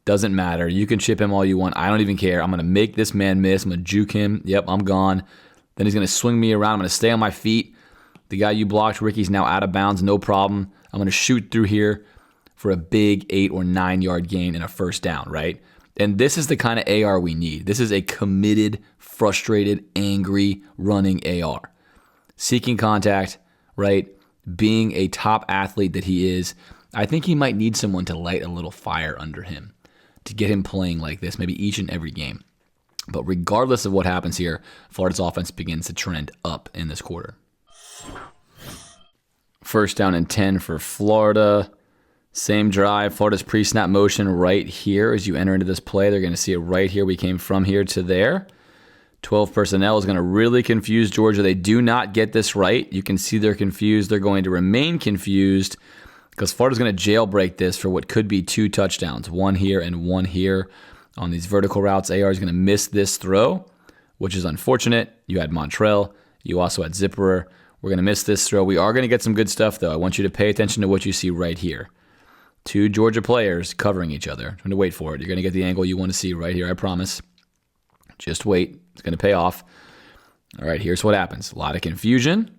Doesn't matter. You can chip him all you want. I don't even care. I'm going to make this man miss. I'm going to juke him. Yep, I'm gone. Then he's going to swing me around. I'm going to stay on my feet. The guy you blocked, Ricky's now out of bounds. No problem. I'm going to shoot through here for a big 8 or 9 yard gain and a 1st down, right? And this is the kind of AR we need. This is a committed, frustrated, angry, running AR. Seeking contact, right? Being a top athlete that he is. I think he might need someone to light a little fire under him to get him playing like this, maybe each and every game. But regardless of what happens here, Florida's offense begins to trend up in this quarter. 1st down and 10 for Florida. Same drive. Florida's pre-snap motion right here. As you enter into this play, they're going to see it right here. We came from here to there. 12 personnel is going to really confuse Georgia. They do not get this right. You can see they're confused. They're going to remain confused because Florida's going to jailbreak this for what could be 2 touchdowns. 1 here and 1 here. On these vertical routes, AR is going to miss this throw, which is unfortunate. You had Montrell. You also had Zipperer. We're going to miss this throw. We are going to get some good stuff, though. I want you to pay attention to what you see right here. 2 Georgia players covering each other. I'm going to wait for it. You're going to get the angle you want to see right here, I promise. Just wait. It's going to pay off. All right, here's what happens. A lot of confusion,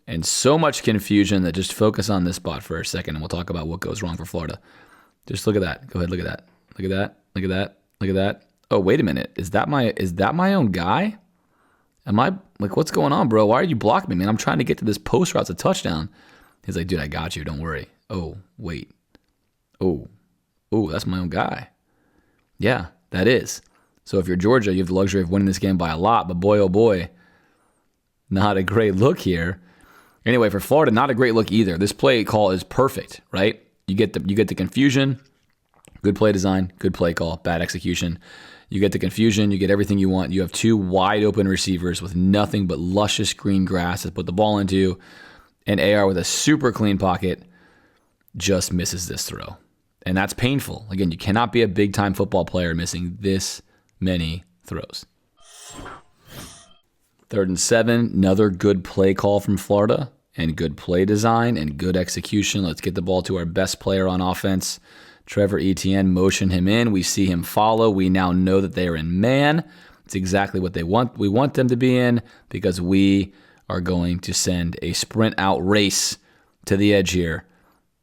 and so much confusion that just focus on this spot for a second, and we'll talk about what goes wrong for Florida. Just look at that. Go ahead, look at that. Look at that. Look at that. Look at that. Oh, wait a minute. Is that my own guy? Am I, like, what's going on, bro? Why are you blocking me, man? I'm trying to get to this post route. It's a touchdown. He's like, dude, I got you. Don't worry. Oh, wait. Oh, that's my own guy. Yeah, that is. So if you're Georgia, you have the luxury of winning this game by a lot, but boy, oh boy, not a great look here. Anyway, for Florida, not a great look either. This play call is perfect, right? You get the confusion. Good play design, good play call, bad execution. You get the confusion, you get everything you want. You have 2 wide open receivers with nothing but luscious green grass to put the ball into, and AR with a super clean pocket just misses this throw. And that's painful. Again, you cannot be a big-time football player missing this many throws. 3rd and 7, another good play call from Florida, and good play design and good execution. Let's get the ball to our best player on offense. Trevor Etienne, motion him in. We see him follow. We now know that they are in man. It's exactly what they want. We want them to be in because we are going to send a sprint out race to the edge here.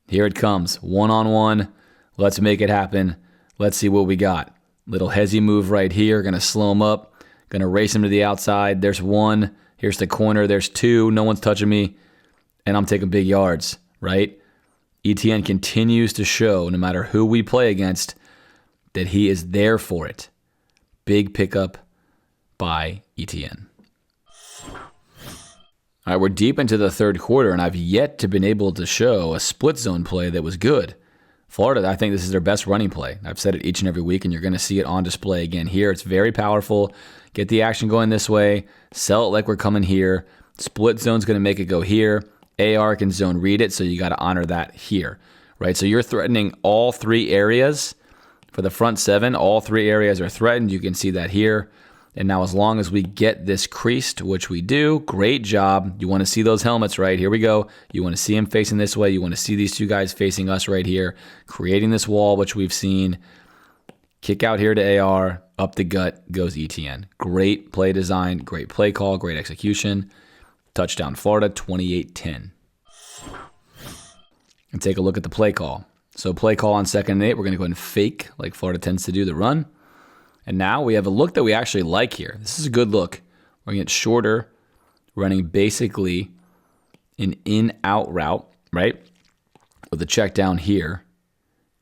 Here it comes, 1-on-1. Let's make it happen. Let's see what we got. Little hezzy move right here. Going to slow him up. Going to race him to the outside. There's 1. Here's the corner. There's 2. No one's touching me. And I'm taking big yards, right? Etienne continues to show, no matter who we play against, that he is there for it. Big pickup by Etienne. All right, we're deep into the third quarter, and I've yet to been able to show a split zone play that was good. Florida, I think this is their best running play. I've said it each and every week, and you're going to see it on display again here. It's very powerful. Get the action going this way. Sell it like we're coming here. Split zone's going to make it go here. AR can zone read it, so you got to honor that here, right? So you're threatening all 3 areas for the front 7. All 3 areas are threatened. You can see that here. And now as long as we get this creased, which we do, great job. You want to see those helmets, right? Here we go. You want to see them facing this way. You want to see these 2 guys facing us right here, creating this wall, which we've seen. Kick out here to AR. Up the gut goes Etienne. Great play design, great play call, great execution. Touchdown Florida, 28-10. And take a look at the play call. So play call on 2nd and 8. We're going to go ahead and fake, like Florida tends to do, the run. And now we have a look that we actually like here. This is a good look. We're going to get shorter, running basically an in-out route, right? With a check down here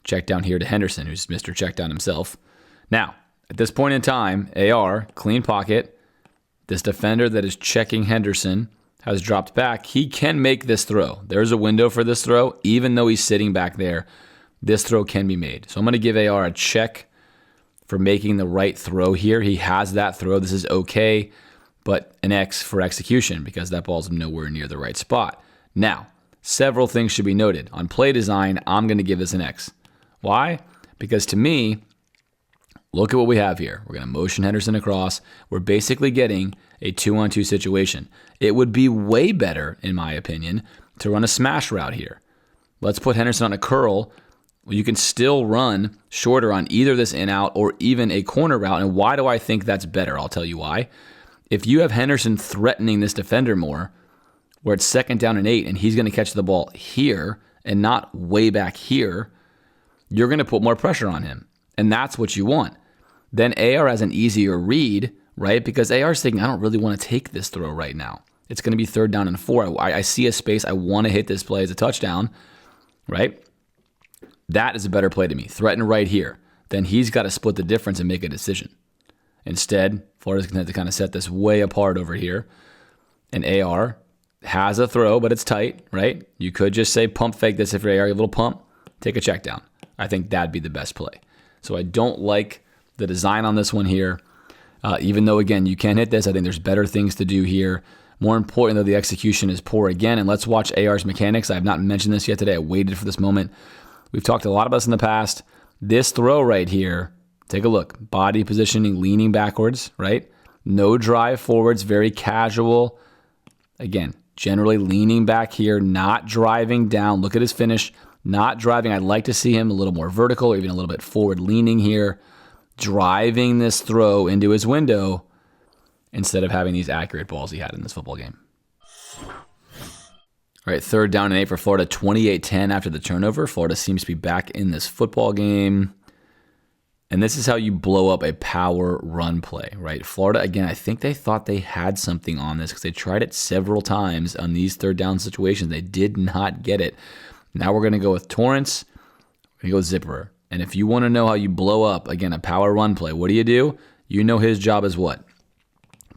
to Henderson, who's Mr. Checkdown himself. Now, at this point in time, AR, clean pocket. This defender that is checking Henderson has dropped back. He can make this throw. There's a window for this throw. Even though he's sitting back there, this throw can be made. So I'm going to give AR a check for making the right throw here. He has that throw. This is okay, but an X for execution because that ball's nowhere near the right spot. Now, several things should be noted. On play design, I'm going to give this an X. Why? Because to me, look at what we have here. We're going to motion Henderson across. We're basically getting a 2-on-2 situation. It would be way better, in my opinion, to run a smash route here. Let's put Henderson on a curl. Well, you can still run shorter on either this in-out or even a corner route. And why do I think that's better? I'll tell you why. If you have Henderson threatening this defender more, where it's 2nd down and 8, and he's going to catch the ball here and not way back here, you're going to put more pressure on him. And that's what you want. Then AR has an easier read, right? Because AR is thinking, I don't really want to take this throw right now. It's going to be 3rd down and 4. I see a space. I want to hit this play as a touchdown, right? That is a better play to me. Threaten right here. Then he's got to split the difference and make a decision. Instead, Florida's going to have to kind of set this way apart over here. And AR has a throw, but it's tight, right? You could just say pump fake this if you're AR, a little pump, take a check down. I think that'd be the best play. So I don't like the design on this one here. Even though, again, you can hit this, I think there's better things to do here. More important, though, the execution is poor again. And let's watch AR's mechanics. I have not mentioned this yet today. I waited for this moment. We've talked a lot about this in the past. This throw right here, take a look. Body positioning, leaning backwards, right? No drive forwards, very casual. Again, generally leaning back here, not driving down. Look at his finish. Not driving. I'd like to see him a little more vertical or even a little bit forward leaning here. Driving this throw into his window instead of having these accurate balls he had in this football game. All right, 3rd down and 8 for Florida, 28-10 after the turnover. Florida seems to be back in this football game. And this is how you blow up a power run play, right? Florida, again, I think they thought they had something on this because they tried it several times on these 3rd down situations. They did not get it. Now we're going to go with Torrance. We're going to go Zipperer. And if you want to know how you blow up, again, a power run play, what do? You know his job is what?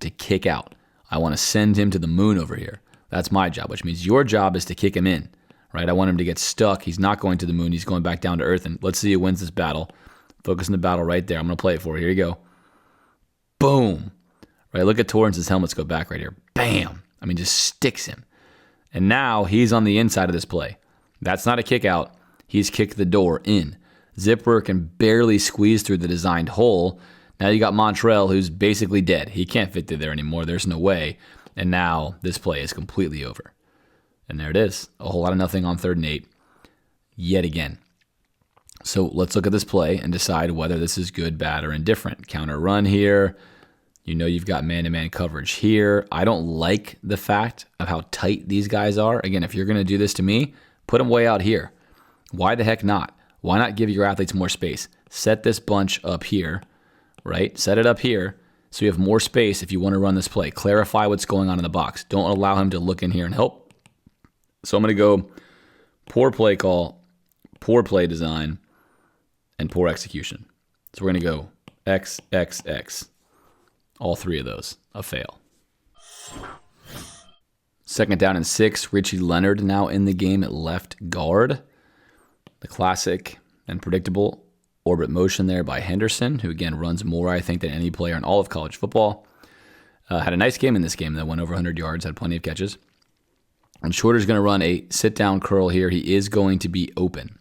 To kick out. I want to send him to the moon over here. That's my job, which means your job is to kick him in, right? I want him to get stuck. He's not going to the moon. He's going back down to earth. And let's see who wins this battle. Focus on the battle right there. I'm going to play it for you. Here you go. Boom. Right, look at Torrance's helmets go back right here. Bam. I mean, just sticks him. And now he's on the inside of this play. That's not a kick out. He's kicked the door in. Zipperer can barely squeeze through the designed hole. Now you got Montrell, who's basically dead. He can't fit through there anymore. There's no way. And now this play is completely over. And there it is. A whole lot of nothing on 3rd and 8. Yet again. So let's look at this play and decide whether this is good, bad, or indifferent. Counter run here. You know you've got man-to-man coverage here. I don't like the fact of how tight these guys are. Again, if you're going to do this to me, put them way out here. Why the heck not? Why not give your athletes more space? Set this bunch up here, right? Set it up here so you have more space if you want to run this play. Clarify what's going on in the box. Don't allow him to look in here and help. So I'm going to go poor play call, poor play design, and poor execution. So we're going to go X, X, X. All 3 of those, a fail. 2nd down and 6. Richie Leonard now in the game at left guard. The classic and predictable orbit motion there by Henderson, who again runs more, I think, than any player in all of college football. Had a nice game in this game that went over 100 yards, had plenty of catches. And Shorter's going to run a sit-down curl here. He is going to be open.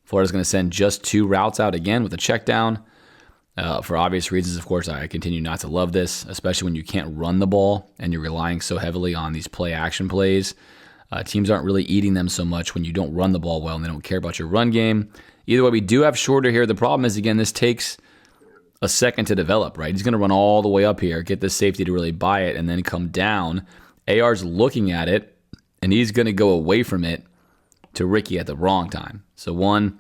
Florida's going to send just 2 routes out again with a check down. For obvious reasons, of course, I continue not to love this, especially when you can't run the ball and you're relying so heavily on these play-action plays. Teams aren't really eating them so much when you don't run the ball well and they don't care about your run game. Either way, we do have Shorter here. The problem is, again, this takes a second to develop, right? He's going to run all the way up here, get this safety to really buy it, and then come down. AR's looking at it, and he's going to go away from it to Ricky at the wrong time. So 1,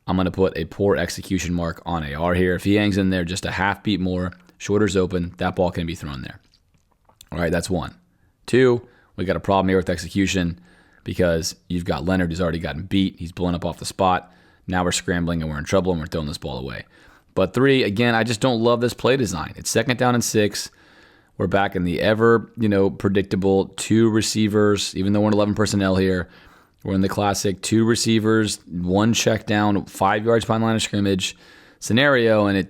I'm going to put a poor execution mark on AR here. If he hangs in there just a half beat more, shoulder's open, that ball can be thrown there. All right, that's one. Two, we got a problem here with execution because you've got Leonard who's already gotten beat. He's blown up off the spot. Now we're scrambling and we're in trouble and we're throwing this ball away. But three, again, I just don't love this play design. It's 2nd down and 6. We're back in the ever, predictable 2 receivers, even though we're in 11 personnel here. We're in the classic 2 receivers, 1 check down, 5 yards behind line of scrimmage scenario, and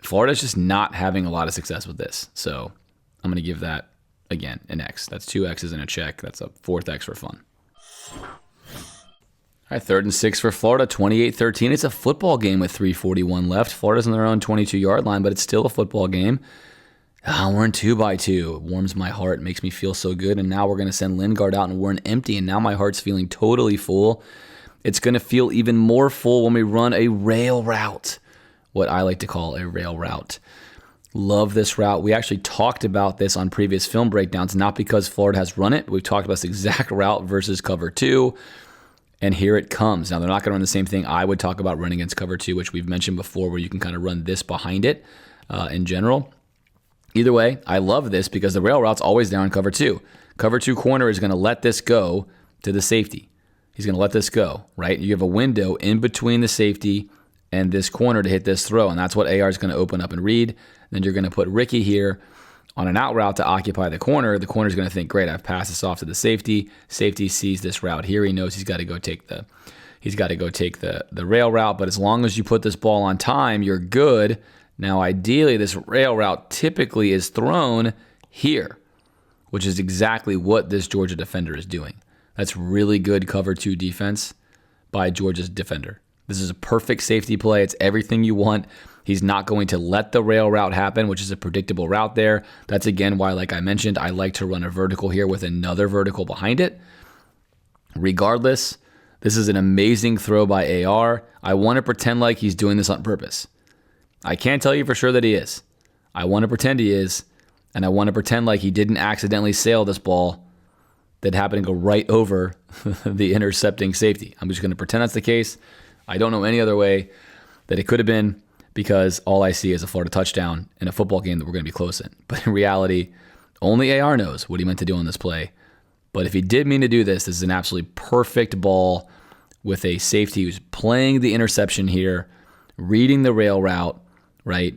Florida's just not having a lot of success with this. So I'm going to give that, again, an X. That's 2 X's and a check. That's a 4th X for fun. All right, 3rd and 6 for Florida, 28-13. It's a football game with 3:41 left. Florida's on their own 22-yard line, but it's still a football game. We're in 2x2. It warms my heart, makes me feel so good. And now we're going to send Lingard out and we're in empty. And now my heart's feeling totally full. It's going to feel even more full when we run a rail route, what I like to call a rail route. Love this route. We actually talked about this on previous film breakdowns, not because Florida has run it. We've talked about this exact route versus cover 2. And here it comes. Now, they're not going to run the same thing I would talk about running against cover 2, which we've mentioned before, where you can kind of run this behind it in general. Either way, I love this because the rail route's always there on cover 2. Cover 2 corner is going to let this go to the safety. He's going to let this go, right? You have a window in between the safety and this corner to hit this throw, and that's what AR is going to open up and read. Then you're going to put Ricky here on an out route to occupy the corner. The corner's going to think, great, I've passed this off to the safety. Safety sees this route here. He knows he's got to go take the rail route, but as long as you put this ball on time, you're good. Now, ideally, this rail route typically is thrown here, which is exactly what this Georgia defender is doing. That's really good cover 2 defense by Georgia's defender. This is a perfect safety play. It's everything you want. He's not going to let the rail route happen, which is a predictable route there. That's, again, why, like I mentioned, I like to run a vertical here with another vertical behind it. Regardless, this is an amazing throw by AR. I want to pretend like he's doing this on purpose. I can't tell you for sure that he is. I want to pretend he is, and I want to pretend like he didn't accidentally sail this ball that happened to go right over the intercepting safety. I'm just going to pretend that's the case. I don't know any other way that it could have been because all I see is a Florida touchdown in a football game that we're going to be close in. But in reality, only AR knows what he meant to do on this play. But if he did mean to do this, this is an absolutely perfect ball with a safety who's playing the interception here, reading the rail route, right?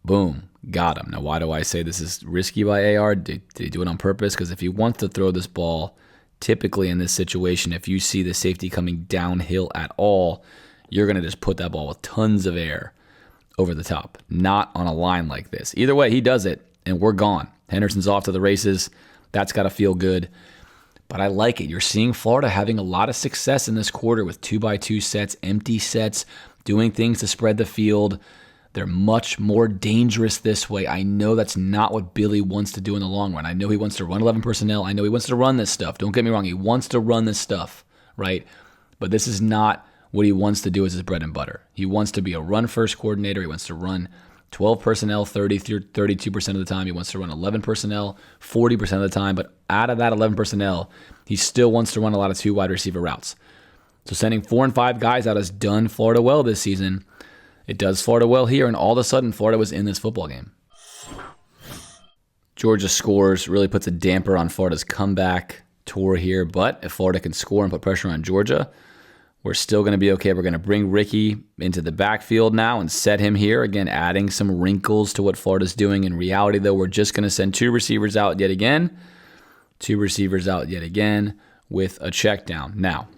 Boom. Got him. Now, why do I say this is risky by AR? Did he do it on purpose? Because if he wants to throw this ball, typically in this situation, if you see the safety coming downhill at all, you're going to just put that ball with tons of air over the top, not on a line like this. Either way, he does it, and we're gone. Henderson's off to the races. That's got to feel good. But I like it. You're seeing Florida having a lot of success in this quarter with 2x2 sets, empty sets, doing things to spread the field. They're much more dangerous this way. I know that's not what Billy wants to do in the long run. I know he wants to run 11 personnel. I know he wants to run this stuff. Don't get me wrong. He wants to run this stuff, right? But this is not what he wants to do as his bread and butter. He wants to be a run-first coordinator. He wants to run 12 personnel 32% of the time. He wants to run 11 personnel 40% of the time. But out of that 11 personnel, he still wants to run a lot of 2 wide receiver routes. So sending 4 and 5 guys out has done Florida well this season. It does Florida well here, and all of a sudden, Florida was in this football game. Georgia scores, really puts a damper on Florida's comeback tour here, but if Florida can score and put pressure on Georgia, we're still going to be okay. We're going to bring Ricky into the backfield now and set him here, again, adding some wrinkles to what Florida's doing. In reality, though, we're just going to send 2 receivers out yet again. 2 receivers out yet again with a check down. Now,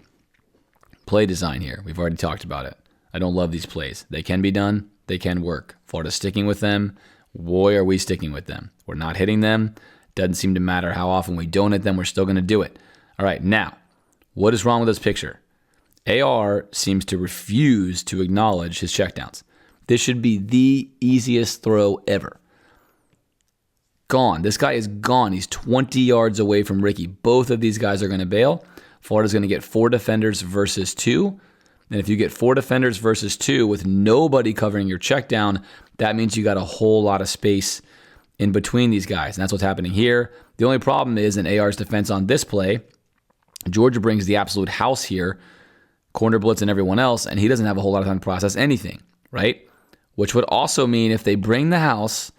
play design here. We've already talked about it. I don't love these plays. They can be done. They can work. Florida's sticking with them. Boy, are we sticking with them. We're not hitting them. Doesn't seem to matter how often we don't hit them. We're still going to do it. All right, now, what is wrong with this picture? AR seems to refuse to acknowledge his checkdowns. This should be the easiest throw ever. Gone. This guy is gone. He's 20 yards away from Ricky. Both of these guys are going to bail. Florida's going to get 4 defenders versus 2. And if you get 4 defenders versus 2 with nobody covering your check down, that means you got a whole lot of space in between these guys. And that's what's happening here. The only problem is in AR's defense on this play, Georgia brings the absolute house here. corner blitz and everyone else, and he doesn't have a whole lot of time to process anything, right? Which would also mean if they bring the house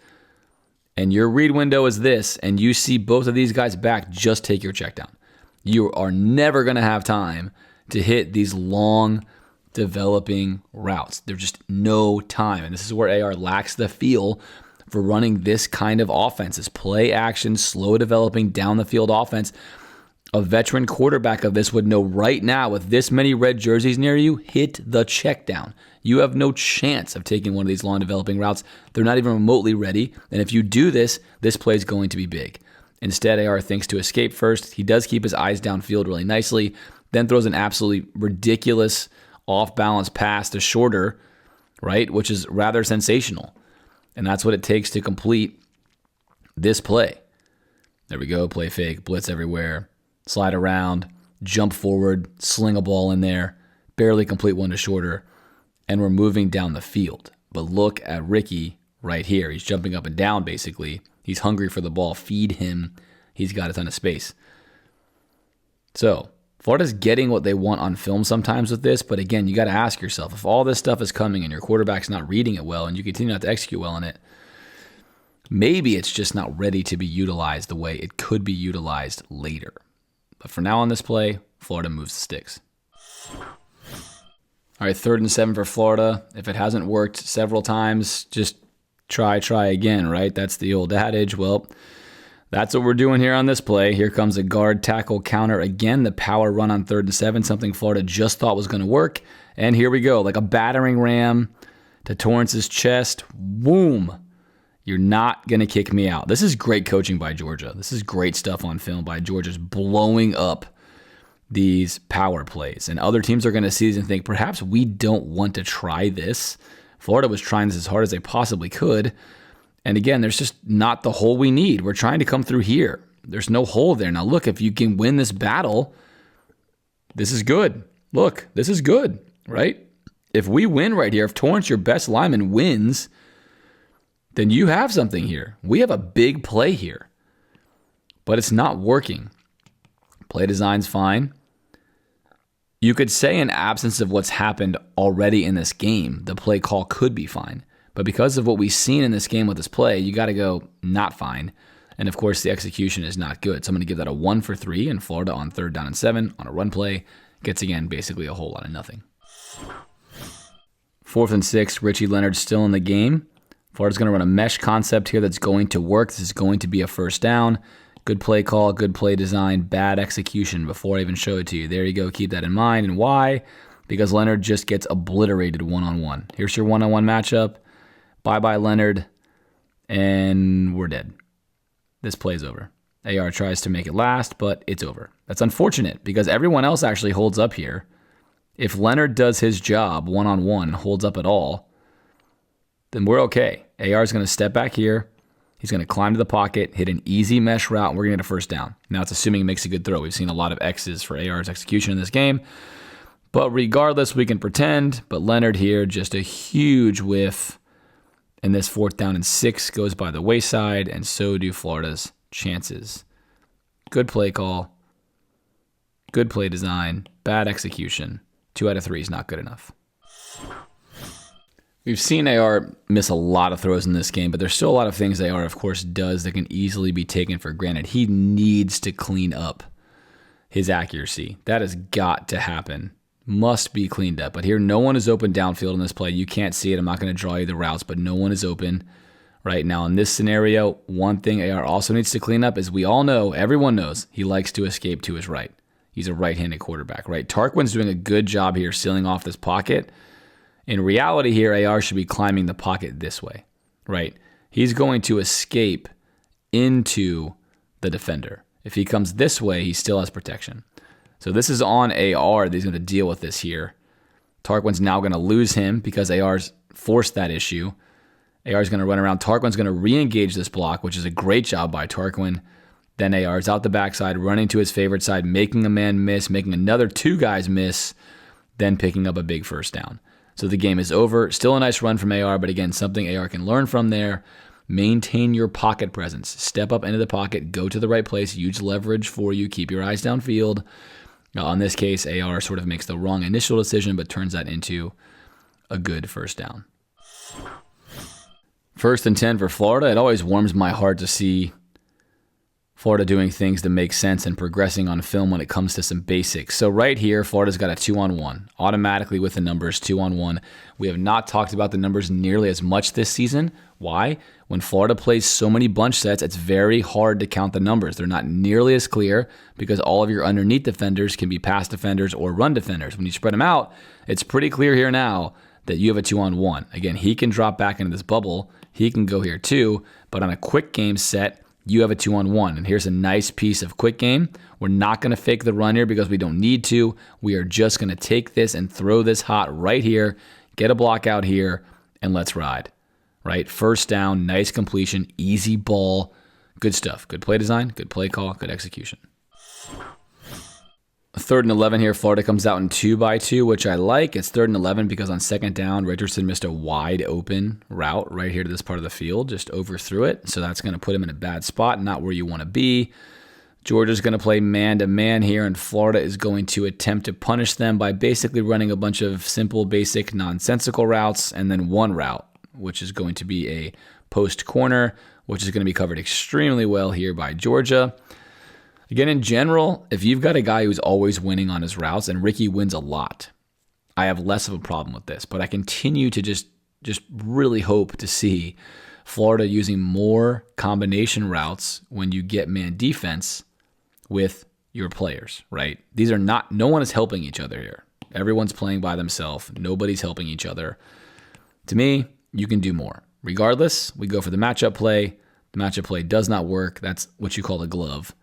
and your read window is this and you see both of these guys back, just take your check down. You are never going to have time to hit these long developing routes. There's just no time. And this is where AR lacks the feel for running this kind of offenses. Play action, slow developing down the field offense. A veteran quarterback of this would know right now, with this many red jerseys near you, hit the check down. You have no chance of taking one of these long developing routes. They're not even remotely ready. And if you do this, this play is going to be big. Instead, AR thinks to escape first. He does keep his eyes downfield really nicely, then throws an absolutely ridiculous off-balance pass to Shorter, right, which is rather sensational. And that's what it takes to complete this play. There we go, play fake, blitz everywhere, slide around, jump forward, sling a ball in there, barely complete one to Shorter, and we're moving down the field. But look at Ricky right here. He's jumping up and down, basically. He's hungry for the ball. Feed him. He's got a ton of space. So Florida's getting what they want on film sometimes with this, but again, you got to ask yourself, if all this stuff is coming and your quarterback's not reading it well and you continue not to execute well on it, maybe it's just not ready to be utilized the way it could be utilized later. But for now on this play, Florida moves the sticks. All right, 3rd and 7 for Florida. If it hasn't worked several times, just try again, right? That's the old adage. Well, that's what we're doing here on this play. Here comes a guard tackle counter again, the power run on 3rd and 7, something Florida just thought was going to work. And here we go, like a battering ram to Torrance's chest. Boom. You're not going to kick me out. This is great coaching by Georgia. This is great stuff on film by Georgia's blowing up these power plays. And other teams are going to see these and think, perhaps we don't want to try this. Florida was trying this as hard as they possibly could. And again, there's just not the hole we need. We're trying to come through here. There's no hole there. Now, look, if you can win this battle, this is good. Look, this is good, right? If we win right here, if Torrance, your best lineman, wins, then you have something here. We have a big play here. But it's not working. Play design's fine. You could say in absence of what's happened already in this game, the play call could be fine. But because of what we've seen in this game with this play, you got to go not fine. And of course, the execution is not good. So I'm going to give that a 1 for 3. And Florida on 3rd down and 7 on a run play gets, again, basically a whole lot of nothing. 4th and 6, Richie Leonard still in the game. Florida's going to run a mesh concept here that's going to work. This is going to be a 1st down. Good play call, good play design, bad execution before I even show it to you. There you go. Keep that in mind. And why? Because Leonard just gets obliterated one-on-one. Here's your one-on-one matchup. Bye-bye, Leonard. And we're dead. This play's over. AR tries to make it last, but it's over. That's unfortunate because everyone else actually holds up here. If Leonard does his job one-on-one and holds up at all, then we're okay. AR is going to step back here. He's going to climb to the pocket, hit an easy mesh route, and we're going to get a 1st down. Now, it's assuming he makes a good throw. We've seen a lot of X's for AR's execution in this game. But regardless, we can pretend. But Leonard here, just a huge whiff. And this 4th down and 6 goes by the wayside, and so do Florida's chances. Good play call. Good play design. Bad execution. 2 out of 3 is not good enough. We've seen AR miss a lot of throws in this game, but there's still a lot of things AR, of course, does that can easily be taken for granted. He needs to clean up his accuracy. That has got to happen. Must be cleaned up. But here, no one is open downfield in this play. You can't see it. I'm not going to draw you the routes, but no one is open right now. In this scenario, one thing AR also needs to clean up is we all know, everyone knows, he likes to escape to his right. He's a right-handed quarterback, right? Tarquin's doing a good job here sealing off this pocket. In reality here, AR should be climbing the pocket this way, right? He's going to escape into the defender. If he comes this way, he still has protection. So this is on AR that he's going to deal with this here. Tarquin's now going to lose him because AR's forced that issue. AR's going to run around. Tarquin's going to re-engage this block, which is a great job by Tarquin. Then AR's out the backside, running to his favorite side, making a man miss, making another 2 guys miss, then picking up a big 1st down. So the game is over. Still a nice run from AR, but again, something AR can learn from there. Maintain your pocket presence. Step up into the pocket. Go to the right place. Huge leverage for you. Keep your eyes downfield. In this case, AR sort of makes the wrong initial decision, but turns that into a good first down. 1st and 10 for Florida. It always warms my heart to see Florida doing things that make sense and progressing on film when it comes to some basics. So right here, Florida's got a 2-on-1. Automatically with the numbers, 2-on-1. We have not talked about the numbers nearly as much this season. Why? When Florida plays so many bunch sets, it's very hard to count the numbers. They're not nearly as clear because all of your underneath defenders can be pass defenders or run defenders. When you spread them out, it's pretty clear here now that you have a 2-on-1. Again, he can drop back into this bubble. He can go here too, but on a quick game set, you have a 2-on-1. And here's a nice piece of quick game. We're not going to fake the run here because we don't need to. We are just going to take this and throw this hot right here, get a block out here, and let's ride. Right? First down, nice completion, easy ball. Good stuff. Good play design, good play call, good execution. 3rd and 11 here. Florida comes out in 2x2, which I like. It's 3rd and 11 because on 2nd down, Richardson missed a wide open route right here to this part of the field, just overthrew it. So that's going to put him in a bad spot, not where you want to be. Georgia's going to play man-to-man here, and Florida is going to attempt to punish them by basically running a bunch of simple, basic, nonsensical routes and then one route, which is going to be a post corner, which is going to be covered extremely well here by Georgia. Again, in general, if you've got a guy who's always winning on his routes, and Ricky wins a lot, I have less of a problem with this. But I continue to just really hope to see Florida using more combination routes when you get man defense with your players, right? No one is helping each other here. Everyone's playing by themselves. Nobody's helping each other. To me, you can do more. Regardless, we go for the matchup play. The matchup play does not work. That's what you call a glove.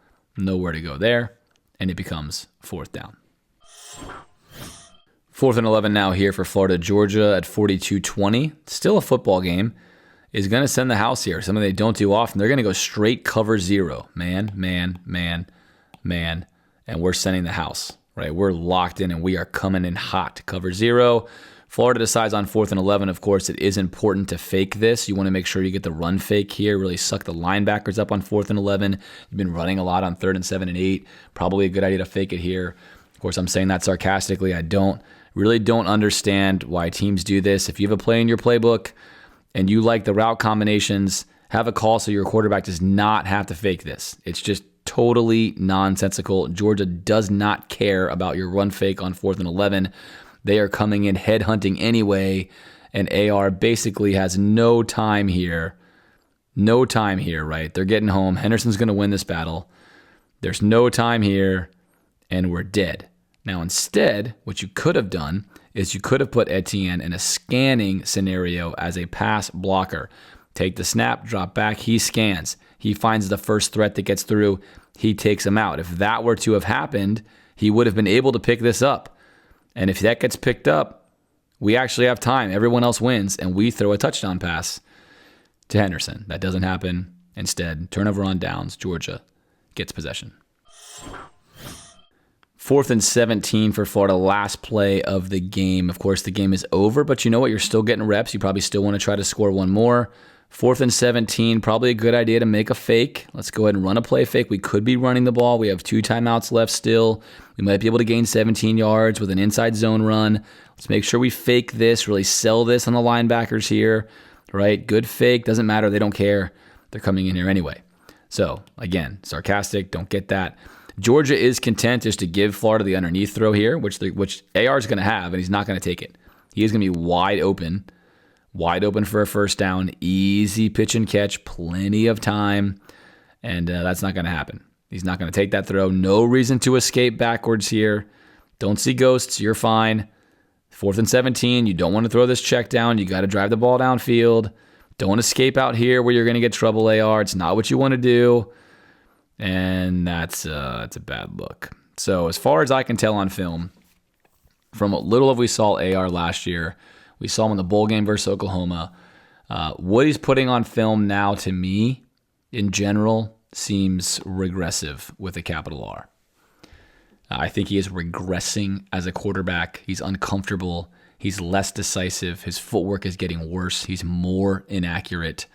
Nowhere to go there, and it becomes 4th down. 4th and 11 now here for Florida. Georgia at 42-20. Still a football game. Is going to send the house here. Something they don't do often. They're going to go straight cover 0. Man. And we're sending the house, right? We're locked in, and we are coming in hot. Cover 0. Florida decides on 4th and 11, of course, it is important to fake this. You want to make sure you get the run fake here, really suck the linebackers up on 4th and 11. You've been running a lot on 3rd and 7 and 8. Probably a good idea to fake it here. Of course, I'm saying that sarcastically. I really don't understand why teams do this. If you have a play in your playbook and you like the route combinations, have a call so your quarterback does not have to fake this. It's just totally nonsensical. Georgia does not care about your run fake on 4th and 11. They are coming in headhunting anyway, and AR basically has no time here. No time here, right? They're getting home. Henderson's going to win this battle. There's no time here, and we're dead. Now, instead, what you could have done is you could have put Etienne in a scanning scenario as a pass blocker. Take the snap, drop back, he scans. He finds the first threat that gets through. He takes him out. If that were to have happened, he would have been able to pick this up. And if that gets picked up, we actually have time. Everyone else wins, and we throw a touchdown pass to Henderson. That doesn't happen. Instead, turnover on downs. Georgia gets possession. 4th and 17 for Florida, last play of the game. Of course, the game is over, but you know what? You're still getting reps. You probably still want to try to score one more. 4th and 17, probably a good idea to make a fake. Let's go ahead and run a play fake. We could be running the ball. We have 2 timeouts left still. We might be able to gain 17 yards with an inside zone run. Let's make sure we fake this, really sell this on the linebackers here, right? Good fake. Doesn't matter. They don't care. They're coming in here anyway. So, again, sarcastic. Don't get that. Georgia is content just to give Florida the underneath throw here, which AR is going to have, and he's not going to take it. He is going to be wide open for a first down, easy pitch and catch, plenty of time, and that's not going to happen. He's not going to take that throw. No reason to escape backwards here. Don't see ghosts. You're fine. 4th and 17, you don't want to throw this check down. You got to drive the ball downfield. Don't escape out here where you're going to get trouble, AR. It's not what you want to do, and it's a bad look. So as far as I can tell on film, from what little of we saw AR last year, we saw him in the bowl game versus Oklahoma. What he's putting on film now, to me, in general, seems regressive with a capital R. I think he is regressing as a quarterback. He's uncomfortable. He's less decisive. His footwork is getting worse. He's more inaccurate.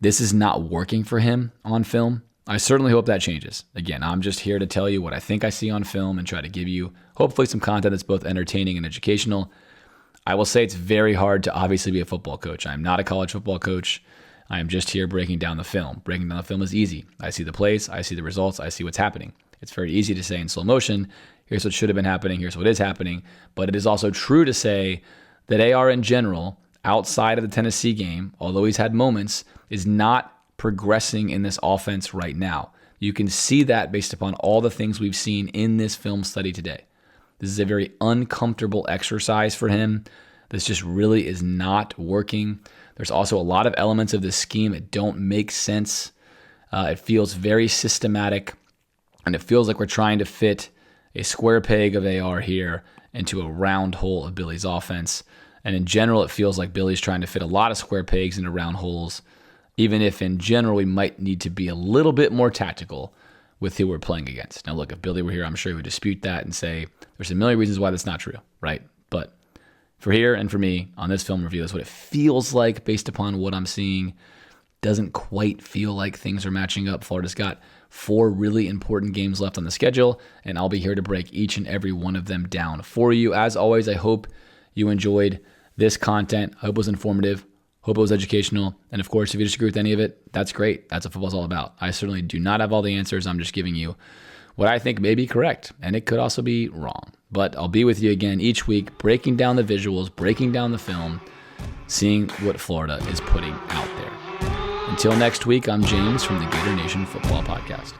This is not working for him on film. I certainly hope that changes. Again, I'm just here to tell you what I think I see on film and try to give you hopefully some content that's both entertaining and educational. I will say it's very hard to obviously be a football coach. I'm not a college football coach. I am just here breaking down the film. Breaking down the film is easy. I see the plays, I see the results, I see what's happening. It's very easy to say in slow motion, here's what should have been happening, here's what is happening. But it is also true to say that AR in general, outside of the Tennessee game, although he's had moments, is not progressing in this offense right now. You can see that based upon all the things we've seen in this film study today. This is a very uncomfortable exercise for him. This just really is not working. There's also a lot of elements of this scheme that don't make sense. It feels very systematic, and it feels like we're trying to fit a square peg of AR here into a round hole of Billy's offense. And in general, it feels like Billy's trying to fit a lot of square pegs into round holes, even if in general we might need to be a little bit more tactical with who we're playing against. Now look, if Billy were here, I'm sure he would dispute that and say there's a million reasons why that's not true, right? But for here and for me on this film review, that's what it feels like based upon what I'm seeing. Doesn't quite feel like things are matching up. Florida's got 4 really important games left on the schedule, and I'll be here to break each and every one of them down for you. As always, I hope you enjoyed this content. I hope it was informative. Hope it was educational. And of course, if you disagree with any of it, that's great. That's what football's all about. I certainly do not have all the answers. I'm just giving you what I think may be correct, and it could also be wrong. But I'll be with you again each week, breaking down the visuals, breaking down the film, seeing what Florida is putting out there. Until next week, I'm James from the Gator Nation Football Podcast.